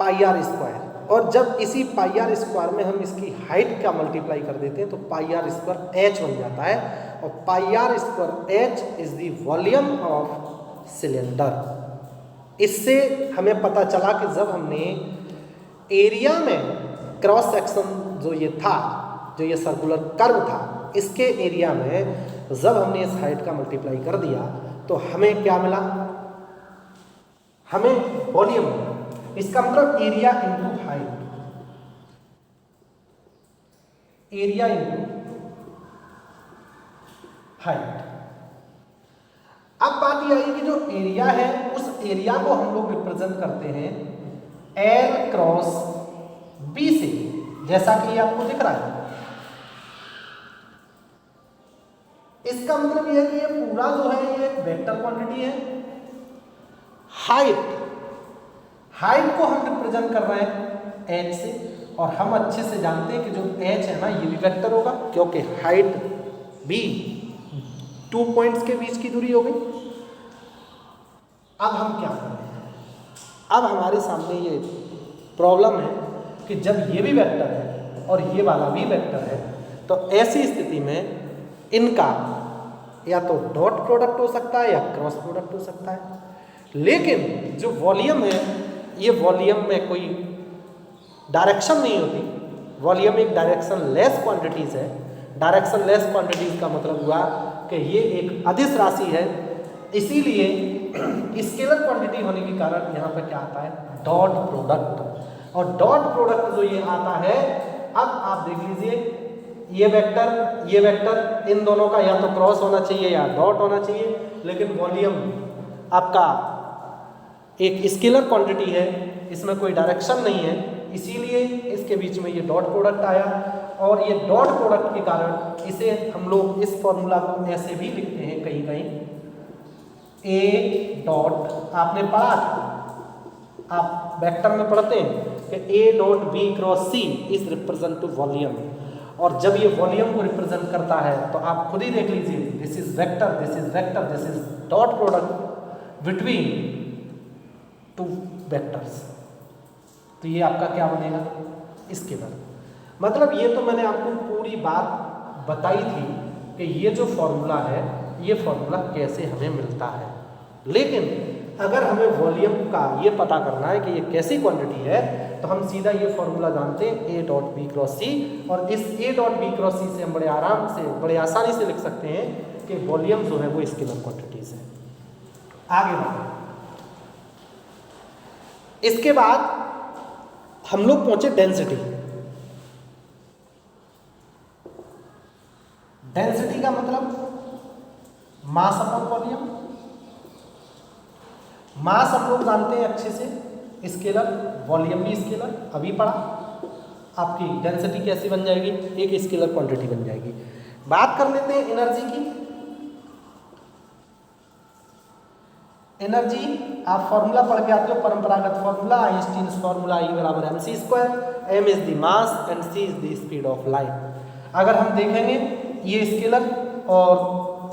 पाई आर स्क्वायर, और जब इसी पाई आर स्क्वायर में हम इसकी हाइट का मल्टीप्लाई कर देते हैं तो पाई आर स्क्वायर h बन जाता है, और pi r square h is the volume of cylinder. इससे हमें पता चला कि जब हमने एरिया में क्रॉस सेक्शन जो ये था, जो ये सर्कुलर कर्व था, इसके एरिया में जब हमने इस हाइट का मल्टीप्लाई कर दिया तो हमें क्या मिला, हमें वॉल्यूम मिला। इसका मतलब area into height, area into height. अब बात यह आई कि जो एरिया है उस एरिया को हम लोग रिप्रेजेंट करते हैं L क्रॉस B से, जैसा कि आपको दिख रहा है। इसका मतलब यह है कि ये पूरा जो है ये एक वेक्टर क्वांटिटी है। हाइट को हम रिप्रेजेंट कर रहे हैं h से, और हम अच्छे से जानते हैं कि जो h है ना ये भी वेक्टर होगा, क्योंकि हाइट भी 2 पॉइंट्स के बीच की दूरी हो गई। अब हम क्या करें, अब हमारे सामने ये प्रॉब्लम है कि जब ये भी वेक्टर है और ये वाला भी वेक्टर है तो ऐसी स्थिति में इनका या तो डॉट प्रोडक्ट हो सकता है या क्रॉस प्रोडक्ट हो सकता है। लेकिन जो वॉल्यूम है ये वॉल्यूम में कोई डायरेक्शन नहीं होती, वॉल्यूम एक डायरेक्शन लेस क्वांटिटीज है। डायरेक्शन लेस क्वांटिटीज का मतलब हुआ कि ये एक अदिश राशि है, इसीलिए स्केलर क्वांटिटी होने के कारण यहाँ पर क्या आता है, डॉट प्रोडक्ट। और डॉट प्रोडक्ट जो ये आता है, अब आप देख लीजिए ये वेक्टर इन दोनों का या तो क्रॉस होना चाहिए या डॉट होना चाहिए, लेकिन वॉल्यूम आपका एक स्केलर क्वांटिटी है, इसमें कोई डायरेक्शन नहीं है, इसीलिए इसके बीच में ये डॉट प्रोडक्ट आया। और ये डॉट प्रोडक्ट के कारण इसे हम लोग इस फॉर्मूला को ऐसे भी लिखते हैं कहीं कहीं, ए डॉट, आपने पढ़ा था, आप वेक्टर में पढ़ते हैं कि A dot B cross C is represent to volume. और जब ये वॉल्यूम को रिप्रेजेंट करता है तो आप खुद ही देख लीजिए, this is vector, this is vector, this is dot product between 2 vectors. तो ये आपका क्या बनेगा, स्केलर। मतलब ये तो मैंने आपको पूरी बात बताई थी कि ये जो फॉर्मूला है ये फॉर्मूला कैसे हमें मिलता है। लेकिन अगर हमें वॉल्यूम का ये पता करना है कि ये कैसी क्वांटिटी है तो हम सीधा ये फॉर्मूला जानते हैं ए डॉट बी क्रॉस सी, और इस ए डॉट बी क्रॉस सी से हम बड़े आराम से, बड़े आसानी से लिख सकते हैं कि वॉल्यूम जो है वो स्केलर क्वांटिटीज है। आगे बढ़े, इसके बाद हम लोग पहुंचे डेंसिटी। डेंसिटी का मतलब मास अपॉन वॉल्यूम। मास हम लोग जानते हैं अच्छे से, स्केलर, वॉल्यूम भी स्केलर, अभी पढ़ा। आपकी डेंसिटी कैसी बन जाएगी, एक स्केलर क्वांटिटी बन जाएगी। बात कर लेते हैं एनर्जी की। एनर्जी आप फॉर्मूला पढ़ के आते हो, परंपरागत फॉर्मूला आइंस्टीन्स फॉर्मूला E बराबर mc², m is the mass and c is the speed of light. अगर हम देखेंगे ये स्केलर और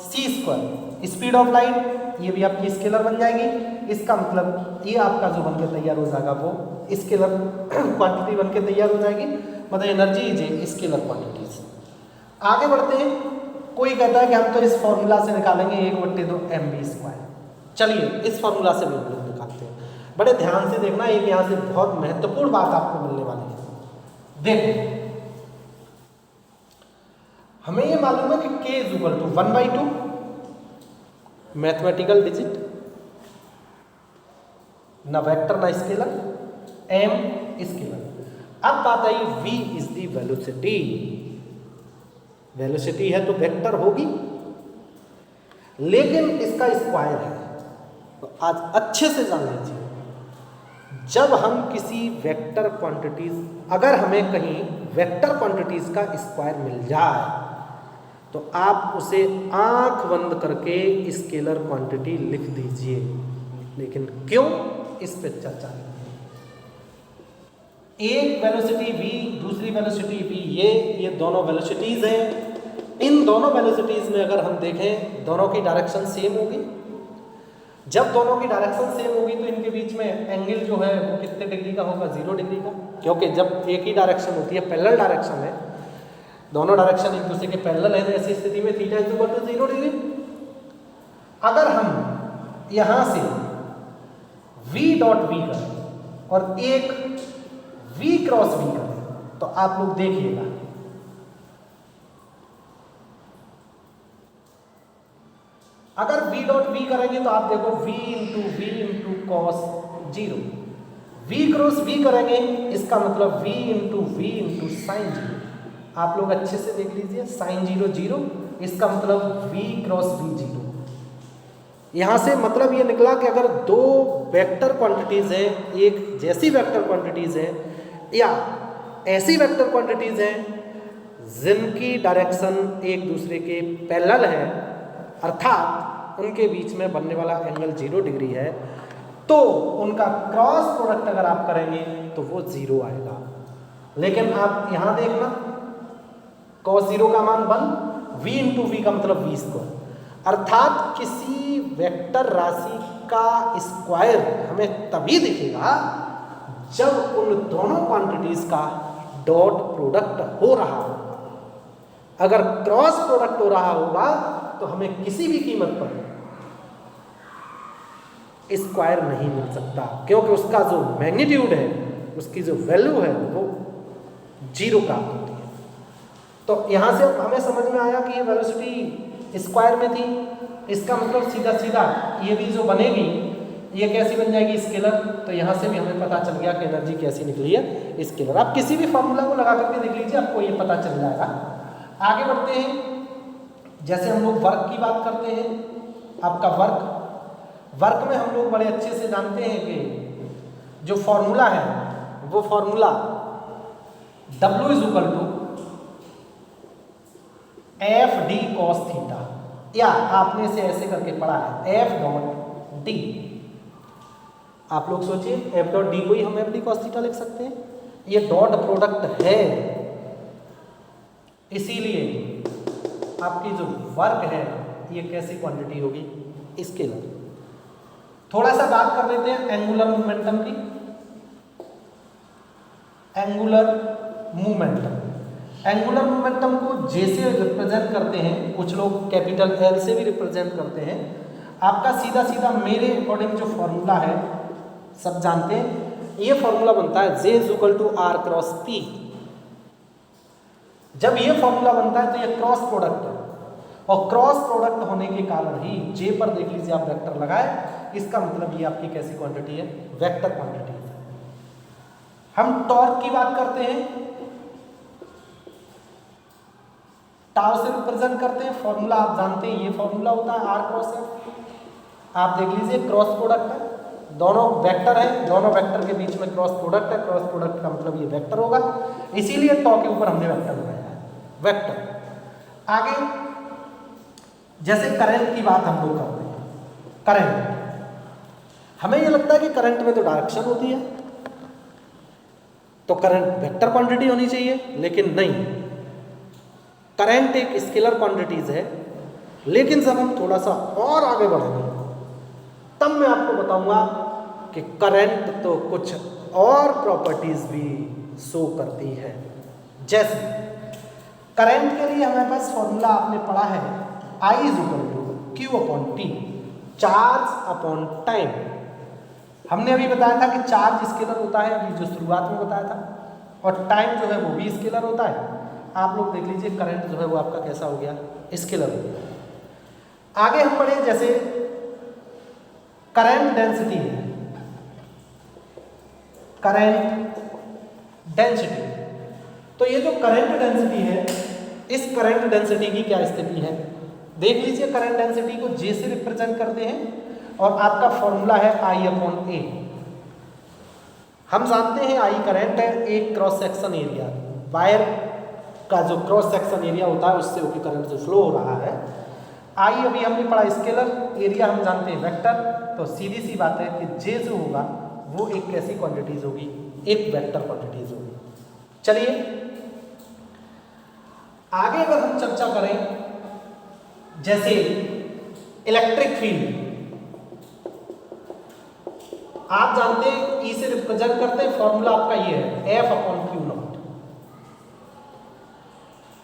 c² स्पीड ऑफ लाइट, ये भी आपकी स्केलर बन जाएगी। इसका मतलब ये आपका जो बनके तैयार हो जाएगा वो स्केलर क्वांटिटी बनके तैयार हो जाएगी, मतलब energy is a scalar quantities. आगे बढ़ते हैं, कोई कहता है कि हम तो इस फॉर्मूला से निकालेंगे 1/2 mv²। चलिए इस फॉर्मूला से भी हम लोग निकालते हैं। बड़े ध्यान से देखना, एक यहाँ से बहुत महत्वपूर्ण बात आपको मिलने वाली है। देखो हमें ये मालूम है कि k is equal to 1/2 mathematical digit, ना वेक्टर ना स्केलर, m स्केलर। अब बात आई v is the velocity. Velocity है तो वेक्टर होगी, लेकिन इसका स्क्वायर है। तो आज अच्छे से जान लीजिए, जब हम किसी वेक्टर क्वांटिटीज, अगर हमें कहीं वेक्टर क्वांटिटीज का स्क्वायर मिल जाए तो आप उसे आंख बंद करके स्केलर क्वांटिटी लिख दीजिए। लेकिन क्यों, इस पे चर्चा करेंगे। एक वेलोसिटी v, दूसरी वेलोसिटी v, ये दोनों वेलोसिटीज हैं। इन दोनों वेलोसिटीज में अगर हम देखें, दोनों की डायरेक्शन सेम होगी। जब दोनों की डायरेक्शन सेम होगी तो इनके बीच में एंगल जो है वो कितने डिग्री का होगा, 0 डिग्री का। क्योंकि जब एक ही डायरेक्शन होती है, पैरेलल डायरेक्शन है, दोनों डायरेक्शन एक दूसरे के पैरेलल है, ऐसी स्थिति में theta is equal to 0 degree. अगर हम यहां से v डॉट v करें और एक v क्रॉस v करें तो आप लोग देखिएगा, अगर v डॉट v करेंगे तो आप देखो v into cos 0, v cross v करेंगे इसका मतलब v इंटू साइन 0। आप लोग अच्छे से देख लीजिए, साइन 0 0, इसका मतलब v क्रॉस v 0। यहां से मतलब ये निकला कि अगर दो वेक्टर क्वांटिटीज हैं, एक जैसी वेक्टर क्वांटिटीज हैं या ऐसी वेक्टर क्वांटिटीज हैं जिनकी डायरेक्शन एक दूसरे के पैरेलल है, अर्थात उनके बीच में बनने वाला एंगल 0 डिग्री है, तो उनका क्रॉस प्रोडक्ट अगर आप करेंगे तो वो 0 आएगा। लेकिन आप यहां देखना, cos 0 का मान 1, v इंटू वी का मतलब v स्क्वायर, अर्थात किसी वेक्टर राशि का स्क्वायर हमें तभी दिखेगा जब उन दोनों क्वांटिटीज का डॉट प्रोडक्ट हो रहा हो। अगर क्रॉस प्रोडक्ट हो रहा होगा तो हमें किसी भी कीमत पर स्क्वायर नहीं मिल सकता, क्योंकि उसका जो मैग्नीट्यूड है, उसकी जो वैल्यू है वो 0 प्राप्त होती है। तो यहां से हमें समझ में आया कि ये वेलोसिटी स्क्वायर में थी, इसका मतलब सीधा सीधा ये भी जो बनेगी ये कैसी बन जाएगी, स्केलर। तो यहाँ से भी हमें पता चल गया कि एनर्जी कैसी निकली है, स्केलर। आप किसी भी फॉर्मूला को लगा करके देख लीजिए, आपको ये पता चल जाएगा। आगे बढ़ते हैं, जैसे हम लोग वर्क की बात करते हैं, आपका वर्क में हम लोग बड़े अच्छे से जानते हैं कि जो फॉर्मूला है वो formula W is equal to F D cos theta, या आपने इसे ऐसे करके पढ़ा है एफ डॉट डी। आप लोग सोचिए, एफ डॉट डी को ही हम एफ डी कॉस थीटा लिख सकते हैं। ये डॉट प्रोडक्ट है, इसीलिए आपकी जो वर्क है ये कैसी क्वांटिटी होगी, स्केलर। थोड़ा सा बात कर लेते हैं एंगुलर मोमेंटम की। एंगुलर मोमेंटम को जे से रिप्रेजेंट करते हैं, कुछ लोग कैपिटल एल से भी रिप्रेजेंट करते हैं। आपका सीधा सीधा मेरे अकॉर्डिंग जो फॉर्मूला है सब जानते हैं, ये फॉर्मूला बनता है J is equal to R cross P. जब ये फॉर्मूला बनता है तो ये क्रॉस प्रोडक्ट है, और क्रॉस प्रोडक्ट होने के कारण ही जे पर देख लीजिए आप वेक्टर लगाए, इसका मतलब ये आपकी कैसी क्वांटिटी है, वेक्टर क्वांटिटी है। हम टॉर्क की बात करते हैं, टाउ से रिप्रेजेंट करते हैं। फॉर्मूला आप जानते हैं, ये फॉर्मूला होता है आर क्रॉस एफ। आप देख लीजिए क्रॉस प्रोडक्ट है, दोनों वेक्टर है, दोनों वेक्टर के बीच में क्रॉस प्रोडक्ट है, क्रॉस प्रोडक्ट का मतलब ये वेक्टर होगा, इसीलिए टॉ के ऊपर हमने वेक्टर लगाया है, वेक्टर। आगे जैसे करंट की बात हम लोग करते हैं, करंट, हमें ये लगता है कि करंट में तो डायरेक्शन होती है, तो करंट वेक्टर क्वांटिटी होनी चाहिए, लेकिन नहीं, करंट एक स्केलर क्वांटिटीज है। लेकिन जब हम थोड़ा सा और आगे बढ़ेंगे तब मैं आपको बताऊंगा कि करंट तो कुछ और प्रॉपर्टीज भी शो करती है। जैसे करंट के लिए हमारे पास फॉर्मूला आपने पढ़ा है, I is equal to Q upon T, charge upon time. हमने अभी बताया था कि चार्ज स्केलर होता है, अभी जो शुरुआत में बताया था, और टाइम जो है वो भी स्केलर होता है। आप लोग देख लीजिए करंट जो है वो आपका कैसा हो गया, स्केलर हो गया। आगे हम पढ़े जैसे करंट डेंसिटी है, करंट डेंसिटी। तो ये जो करंट डेंसिटी है, इस करंट डेंसिटी की क्या स्थिति है, देख लीजिए। करंट डेंसिटी को J से रिप्रेजेंट करते हैं और आपका फॉर्मूला है I/A। हम जानते हैं I करंट है, एक क्रॉस सेक्शन एरिया, वायर का जो क्रॉस सेक्शन एरिया होता है उससे होकर करंट जो फ्लो हो रहा है। I अभी हमने पढ़ा स्केलर, एरिया हम जानते हैं वेक्टर। तो सीधी सी बात है कि J जो होगा वो एक कैसी क्वांटिटीज होगी, एक वेक्टर क्वांटिटीज होगी। चलिए आगे अगर हम चर्चा करें जैसे इलेक्ट्रिक फील्ड, आप जानते हैं E से रिप्रेजेंट करते हैं, फॉर्मूला आपका ये है F/Q0।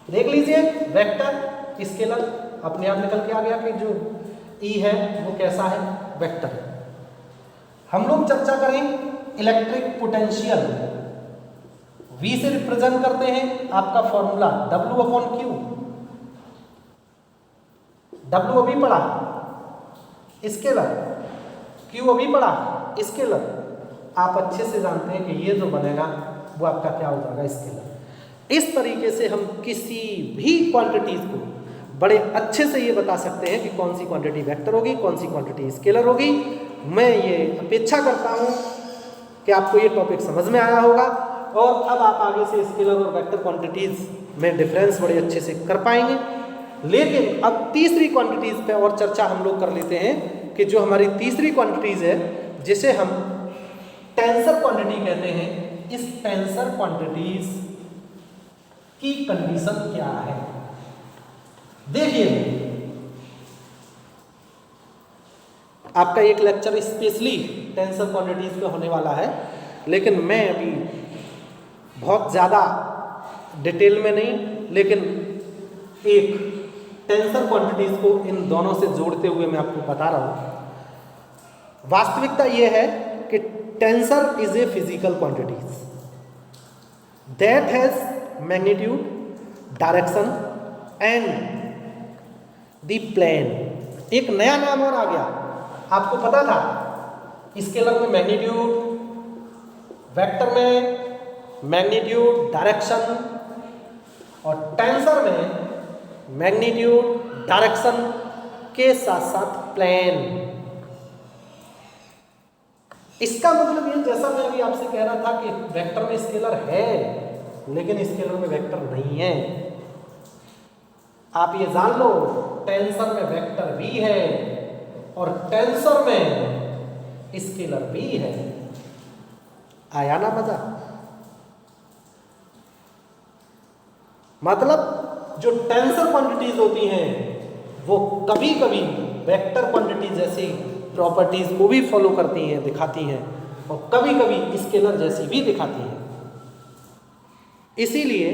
देख लीजिए वेक्टर स्केलर अपने आप निकल के आ गया कि जो E है वो कैसा है, वेक्टर है। हम लोग चर्चा करें इलेक्ट्रिक पोटेंशियल, V से रिप्रेजेंट करते हैं, आपका फॉर्मूला W/Q। W अभी पढ़ा स्केलर, Q अभी पढ़ा स्केलर। आप अच्छे से जानते हैं कि ये जो बनेगा वो आपका क्या हो जाएगा, स्केलर। इस तरीके से हम किसी भी क्वांटिटीज को बड़े अच्छे से ये बता सकते हैं कि कौन सी क्वांटिटी वेक्टर होगी, कौन सी क्वांटिटी स्केलर होगी। मैं ये अपेक्षा करता हूँ कि आपको ये टॉपिक समझ में आया होगा और अब आप आगे से स्केलर और वेक्टर क्वांटिटीज में डिफरेंस बड़े अच्छे से कर पाएंगे। लेकिन अब तीसरी क्वांटिटीज पे और चर्चा हम लोग कर लेते हैं कि जो हमारी तीसरी क्वांटिटीज है जिसे हम टेंसर क्वांटिटी कहते हैं, इस टेंसर क्वांटिटीज की कंडीशन क्या है। देखिए आपका एक लेक्चर स्पेशली टेंसर क्वांटिटीज पे होने वाला है, लेकिन मैं अभी बहुत ज़्यादा डिटेल में नहीं, लेकिन एक टेंसर क्वांटिटीज को इन दोनों से जोड़ते हुए मैं आपको बता रहा हूँ। वास्तविकता यह है कि tensor is a physical quantities that has magnitude, direction and the plane. एक नया नाम और आ गया, आपको पता था स्केलर में मैग्नीट्यूड, वेक्टर में मैग्नीट्यूड, डायरेक्शन, और टेंसर में मैग्नीट्यूड, डायरेक्शन के साथ साथ प्लेन। इसका मतलब ये, जैसा मैं अभी आपसे कह रहा था कि वेक्टर में स्केलर है लेकिन स्केलर में वेक्टर नहीं है। आप ये जान लो टेंसर में वेक्टर भी है और टेंसर में स्केलर भी है। आया ना मजा? मतलब जो टेंसर क्वांटिटीज होती हैं वो कभी कभी वेक्टर क्वांटिटीज जैसी प्रॉपर्टीज को भी फॉलो करती हैं, दिखाती हैं, और कभी कभी स्केलर जैसी भी दिखाती हैं। इसीलिए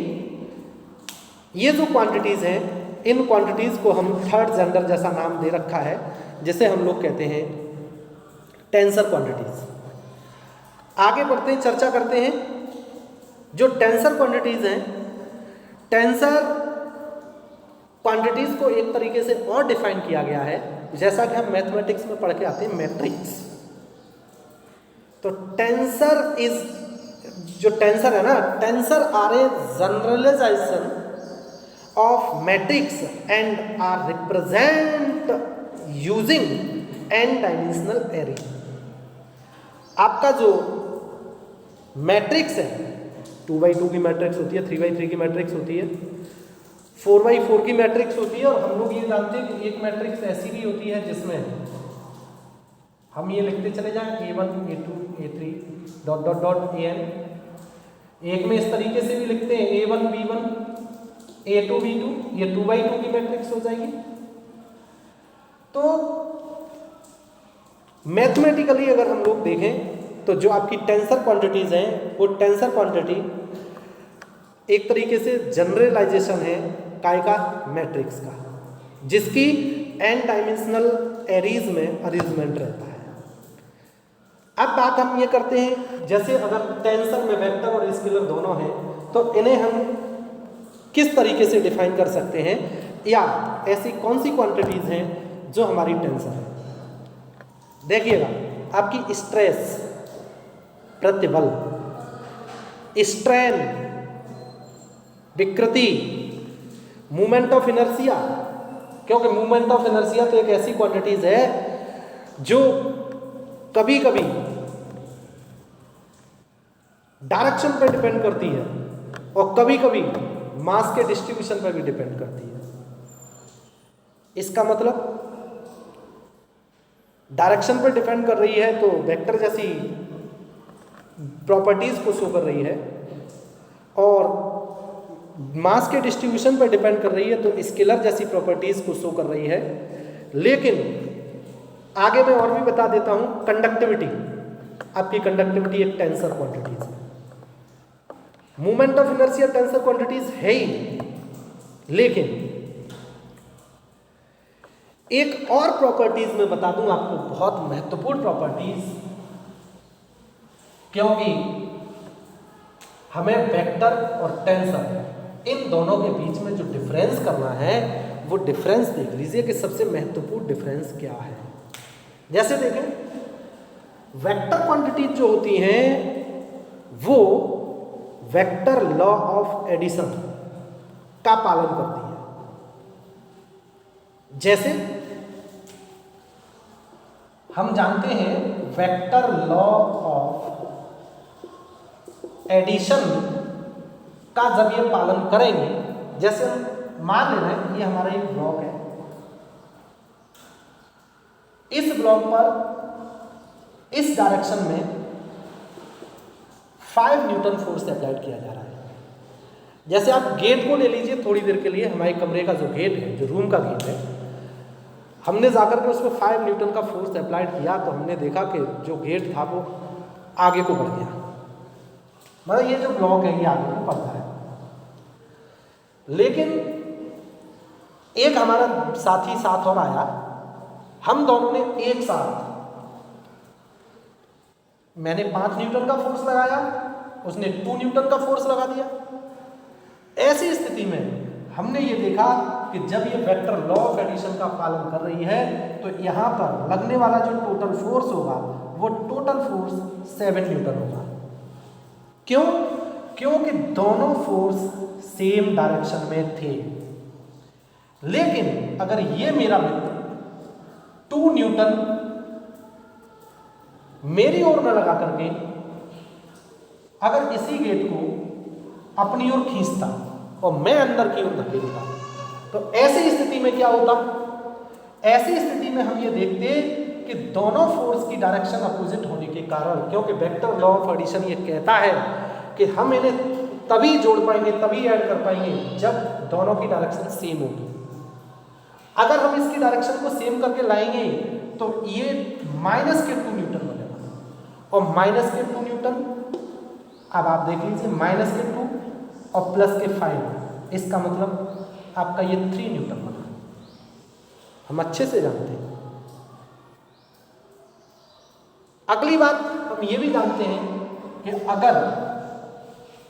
ये जो क्वांटिटीज हैं, इन क्वांटिटीज को हम थर्ड जेंडर जैसा नाम दे रखा है, जिसे हम लोग कहते हैं टेंसर क्वांटिटीज। आगे बढ़ते हैं, चर्चा करते हैं। जो टेंसर क्वांटिटीज हैं, टेंसर क्वांटिटीज को एक तरीके से और डिफाइन किया गया है, जैसा कि हम मैथमेटिक्स में पढ़ के आते हैं मैट्रिक्स। तो टेंसर इज, जो टेंसर है ना, tensor are a generalization of matrix and are represent using n dimensional array. आपका जो मैट्रिक्स है, 2x2 की मैट्रिक्स होती है, 3x3 की मैट्रिक्स होती है, 4x4 की मैट्रिक्स होती है, और हम लोग ये जानते हैं कि एक मैट्रिक्स ऐसी भी होती है जिसमें हम ये लिखते चले जाएं A1 A2 A3 dot dot dot AN। एक में इस तरीके से भी लिखते हैं A1 B1 A2 B2, ये 2x2 की मैट्रिक्स हो जाएगी। तो मैथमेटिकली अगर हम लोग देखें तो जो आपकी टेंसर क्वांटिटीज हैं, वो टेंसर क्वांटिटी एक तरीके से जनरलाइजेशन है काय का, मैट्रिक्स का, जिसकी n डायमेंशनल एरीज में अरेंजमेंट रहता है। अब बात हम ये करते हैं, जैसे अगर टेंसर में वेक्टर और स्केलर दोनों हैं तो इन्हें हम किस तरीके से डिफाइन कर सकते हैं, या ऐसी कौन सी क्वांटिटीज हैं जो हमारी टेंसर है। देखिएगा, आपकी स्ट्रेस, प्रतिबल, स्ट्रेन, विकृति, मूवमेंट ऑफ इनर्शिया, क्योंकि मूवमेंट ऑफ इनर्शिया तो एक ऐसी क्वांटिटीज है जो कभी कभी डायरेक्शन पर डिपेंड करती है और कभी कभी मास के डिस्ट्रीब्यूशन पर भी डिपेंड करती है। इसका मतलब डायरेक्शन पर डिपेंड कर रही है तो वेक्टर जैसी प्रॉपर्टीज को शो कर रही है, और मास के डिस्ट्रीब्यूशन पर डिपेंड कर रही है तो स्केलर जैसी प्रॉपर्टीज को शो कर रही है। लेकिन आगे मैं और भी बता देता हूं, कंडक्टिविटी, आपकी कंडक्टिविटी एक टेंसर क्वांटिटीज है, movement of inertia tensor quantities है ही, लेकिन एक और प्रॉपर्टीज मैं बता दूं आपको, बहुत महत्वपूर्ण प्रॉपर्टीज, क्योंकि हमें वेक्टर और टेंसर इन दोनों के बीच में जो डिफरेंस करना है वो डिफरेंस देख लीजिए कि सबसे महत्वपूर्ण डिफरेंस क्या है। जैसे देखें, वेक्टर क्वांटिटीज जो होती हैं वो वेक्टर लॉ ऑफ एडिशन का पालन करती है। जैसे हम जानते हैं वेक्टर लॉ ऑफ एडिशन का जब ये पालन करेंगे, जैसे हम मान ले रहे हैं ये हमारा एक ब्लॉक है, इस ब्लॉक पर इस डायरेक्शन में 5 न्यूटन फोर्स अप्लाइड किया जा रहा है। जैसे आप गेट को ले लीजिए थोड़ी देर के लिए, हमारे कमरे का जो गेट है, जो रूम का गेट है, हमने जाकर के उसमें 5 न्यूटन का फोर्स अप्लाइड किया तो हमने देखा कि जो गेट था वो आगे को बढ़ गया, मतलब ये जो ब्लॉक है ये आगे को बढ़ता है। लेकिन एक हमारा साथी साथ और आया, हम दोनों ने एक साथ, मैंने 5 न्यूटन का फोर्स लगाया, उसने 2 न्यूटन का फोर्स लगा दिया। ऐसी स्थिति में हमने ये देखा कि जब ये वेक्टर लॉ ऑफ एडिशन का पालन कर रही है तो यहाँ पर लगने वाला जो टोटल फोर्स होगा वो टोटल फोर्स 7 न्यूटन होगा। क्यों? क्योंकि दोनों फोर्स सेम डायरेक्शन में थे। लेकिन अगर ये मेरा मित्र 2 न्यूटन मेरी ओर न लगा करके अगर इसी गेट को अपनी ओर खींचता और मैं अंदर की ओर धकेलता, तो ऐसी स्थिति में क्या होता? ऐसी स्थिति में हम ये देखते कि दोनों फोर्स की डायरेक्शन अपोजिट होने के कारण, क्योंकि वेक्टर लॉ ऑफ एडिशन ये कहता है कि हम इन्हें तभी जोड़ पाएंगे, तभी ऐड कर पाएंगे जब दोनों की डायरेक्शन सेम होगी। अगर हम इसकी डायरेक्शन को सेम करके लाएंगे तो ये माइनस के 2 न्यूटन बनेगा, और माइनस के 2 न्यूटन, अब आप देख लीजिए, माइनस के 2 और प्लस के 5, इसका मतलब आपका ये 3 न्यूटन बना। हम अच्छे से जानते हैं। अगली बात हम ये भी जानते हैं कि अगर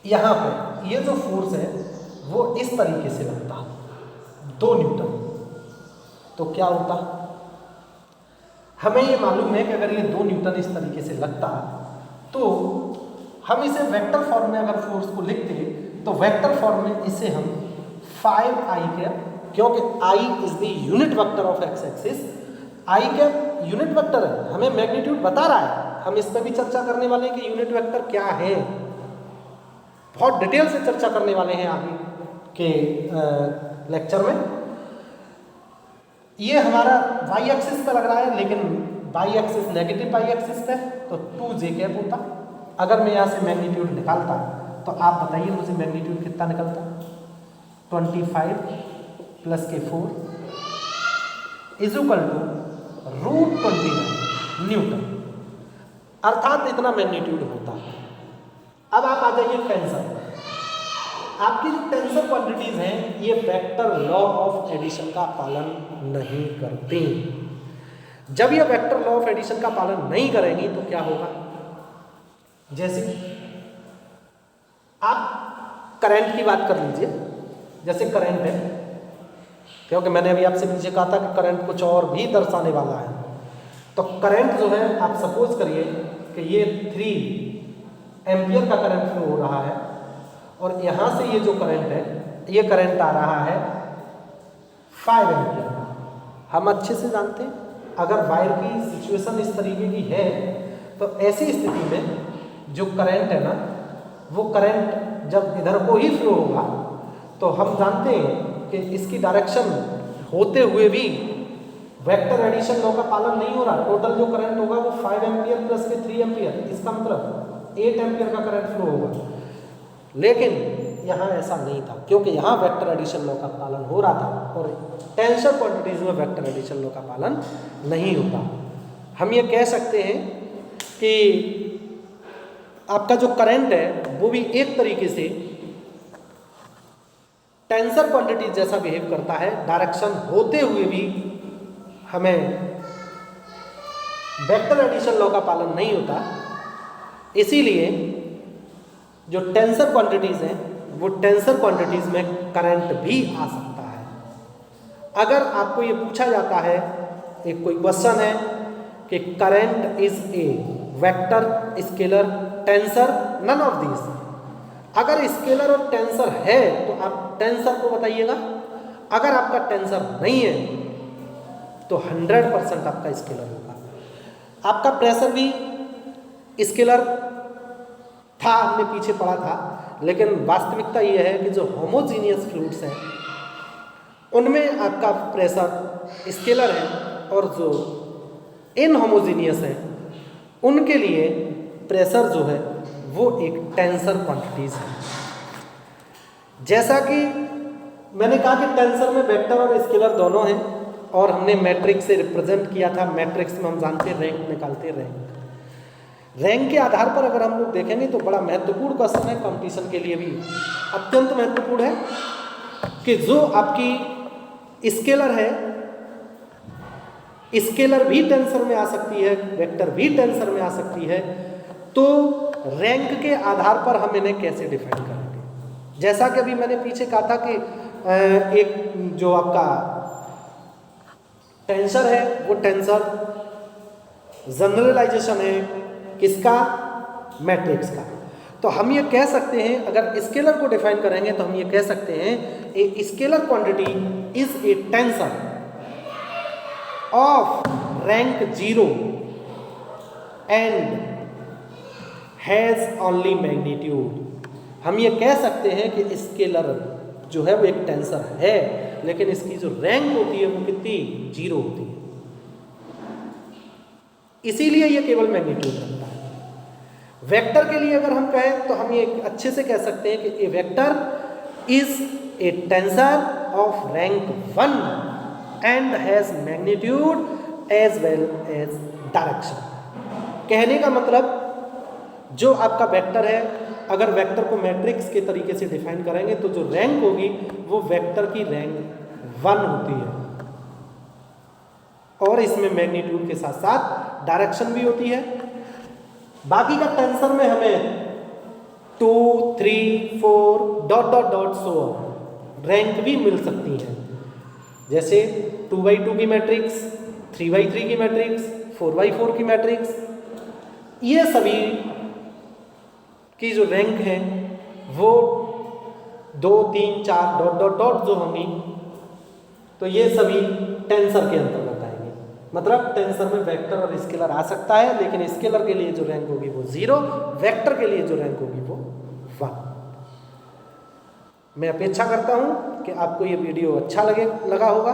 यहाँ पे ये जो फोर्स है वो इस तरीके से लगता 2 न्यूटन, तो क्या होता? हमें ये मालूम है कि अगर ये 2 न्यूटन इस तरीके से लगता तो हम इसे वेक्टर फॉर्म में अगर फोर्स को लिखते तो वेक्टर फॉर्म में इसे हम 5i कैप, क्योंकि i is the unit vector of x axis, i cap unit vector है, हमें मैग्नीट्यूड बता रहा है। हम इस पर भी चर्चा करने वाले हैं कि यूनिट वेक्टर क्या है, बहुत डिटेल से चर्चा करने वाले हैं आगे के लेक्चर में। ये हमारा y एक्सिस पे लग रहा है, लेकिन y axis negative y axis है तो 2j कैप होता। अगर मैं यहाँ से मैग्नीट्यूड निकालता तो आप बताइए मुझे मैग्नीट्यूड कितना निकलता? 25 प्लस के 4 इज इक्वल टू √29 न्यूटन, अर्थात इतना मैग्नीट्यूड होता है। अब आप आ जाइए टेंसर। आपकी जो टेंसर क्वांटिटीज हैं ये वेक्टर लॉ ऑफ एडिशन का पालन नहीं करती। जब ये वेक्टर लॉ ऑफ एडिशन का पालन नहीं करेंगी तो क्या होगा, जैसे आप करंट की बात कर लीजिए, जैसे करंट है, क्योंकि मैंने अभी आपसे पीछे कहा था कि करंट कुछ और भी दर्शाने वाला है। तो करंट जो है, आप सपोज करिए कि ये 3 एम्पियर का करंट फ्लो हो रहा है और यहाँ से ये जो करंट है, ये करंट आ रहा है 5 एम्पियर। हम अच्छे से जानते हैं अगर वायर की सिचुएशन इस तरीके की है तो ऐसी स्थिति में जो करंट है ना, वो करंट जब इधर को ही फ्लो होगा तो हम जानते हैं कि इसकी डायरेक्शन होते हुए भी वेक्टर एडिशन लॉ का पालन नहीं हो रहा। टोटल जो करंट होगा वो 5 एम्पियर प्लस के 3 एम्पियर, इसका मतलब 8 एम्पियर का करंट फ्लो होगा। लेकिन यहाँ ऐसा नहीं था, क्योंकि यहाँ वेक्टर एडिशन लॉ का पालन हो रहा था और टेंसर क्वांटिटीज में वेक्टर एडिशन लॉ का पालन नहीं होता। हम ये कह सकते हैं कि आपका जो करंट है वो भी एक तरीके से टेंसर क्वांटिटीज जैसा बिहेव करता है, डायरेक्शन होते हुए भी हमें वेक्टर एडिशन लॉ का पालन नहीं होता। इसीलिए जो टेंसर क्वांटिटीज हैं वो टेंसर क्वांटिटीज में करंट भी आ सकता है। अगर आपको ये पूछा जाता है, एक कोई क्वेश्चन है कि current is a vector, scalar, tensor, none of this, अगर स्केलर और टेंसर है तो आप टेंसर को बताइएगा। अगर आपका टेंसर नहीं है तो 100% आपका स्केलर होगा। आपका प्रेशर भी स्केलर था, हमने पीछे पढ़ा था, लेकिन वास्तविकता यह है कि जो होमोजीनियस फ्लूइड्स हैं उनमें आपका प्रेशर स्केलर है और जो इनहोमोजीनियस है उनके लिए प्रेशर जो है वो एक टेंसर क्वांटिटीज है। जैसा कि मैंने कहा कि टेंसर में वेक्टर और स्केलर दोनों हैं और हमने मैट्रिक्स से रिप्रेजेंट किया था। मैट्रिक्स में हम जानते हैं रैंक निकालते हैं। रैंक के आधार पर अगर हम लोग देखेंगे तो बड़ा महत्वपूर्ण क्वेश्चन है, कंपटीशन के लिए भी अत्यंत महत्वपूर्ण है कि जो आपकी स्केलर है, स्केलर भी टेंसर में आ सकती है, वेक्टर भी टेंसर में आ सकती है, तो रैंक के आधार पर हम इन्हें कैसे डिफाइन करेंगे। जैसा कि अभी मैंने पीछे कहा था कि एक जो आपका टेंसर है वो टेंसर जनरलाइजेशन है किसका, मैट्रिक्स का। तो हम ये कह सकते हैं, अगर स्केलर को डिफाइन करेंगे तो हम ये कह सकते हैं a scalar quantity is a tensor of rank 0 and has only magnitude. हम ये कह सकते हैं कि स्केलर जो है वो एक टेंसर है, लेकिन इसकी जो रैंक होती है वो कितनी, 0 होती है। इसीलिए ये केवल मैग्नीट्यूड रखता है। वेक्टर के लिए अगर हम कहें तो हम ये अच्छे से कह सकते हैं कि a vector is a tensor of rank 1 and has magnitude as well as direction. कहने का मतलब जो आपका वेक्टर है, अगर वेक्टर को मैट्रिक्स के तरीके से डिफाइन करेंगे तो जो रैंक होगी वो वेक्टर की रैंक 1 होती है और इसमें मैग्नीट्यूड के साथ साथ डायरेक्शन भी होती है। बाकी का टेंसर में हमें 2, 3, 4 dot dot dot so rank भी मिल सकती है, जैसे 2x2 की मैट्रिक्स, 3x3 की मैट्रिक्स, 4x4 की मैट्रिक्स। ये सभी की जो रैंक है वो 2, 3, 4 डॉट डॉट डॉट जो होंगी तो ये सभी टेंसर के अंतर्गत आएंगे। मतलब टेंसर में वेक्टर और स्केलर आ सकता है, लेकिन स्केलर के लिए जो रैंक होगी वो 0, वेक्टर के लिए जो रैंक होगी वो 1। मैं अपेक्षा करता हूँ कि आपको ये वीडियो अच्छा लगा होगा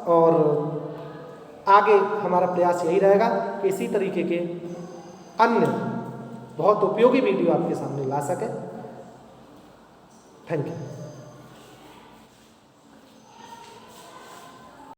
और आगे हमारा प्रयास यही रहेगा कि इसी तरीके के अन्य बहुत उपयोगी वीडियो आपके सामने ला सके। Thank you.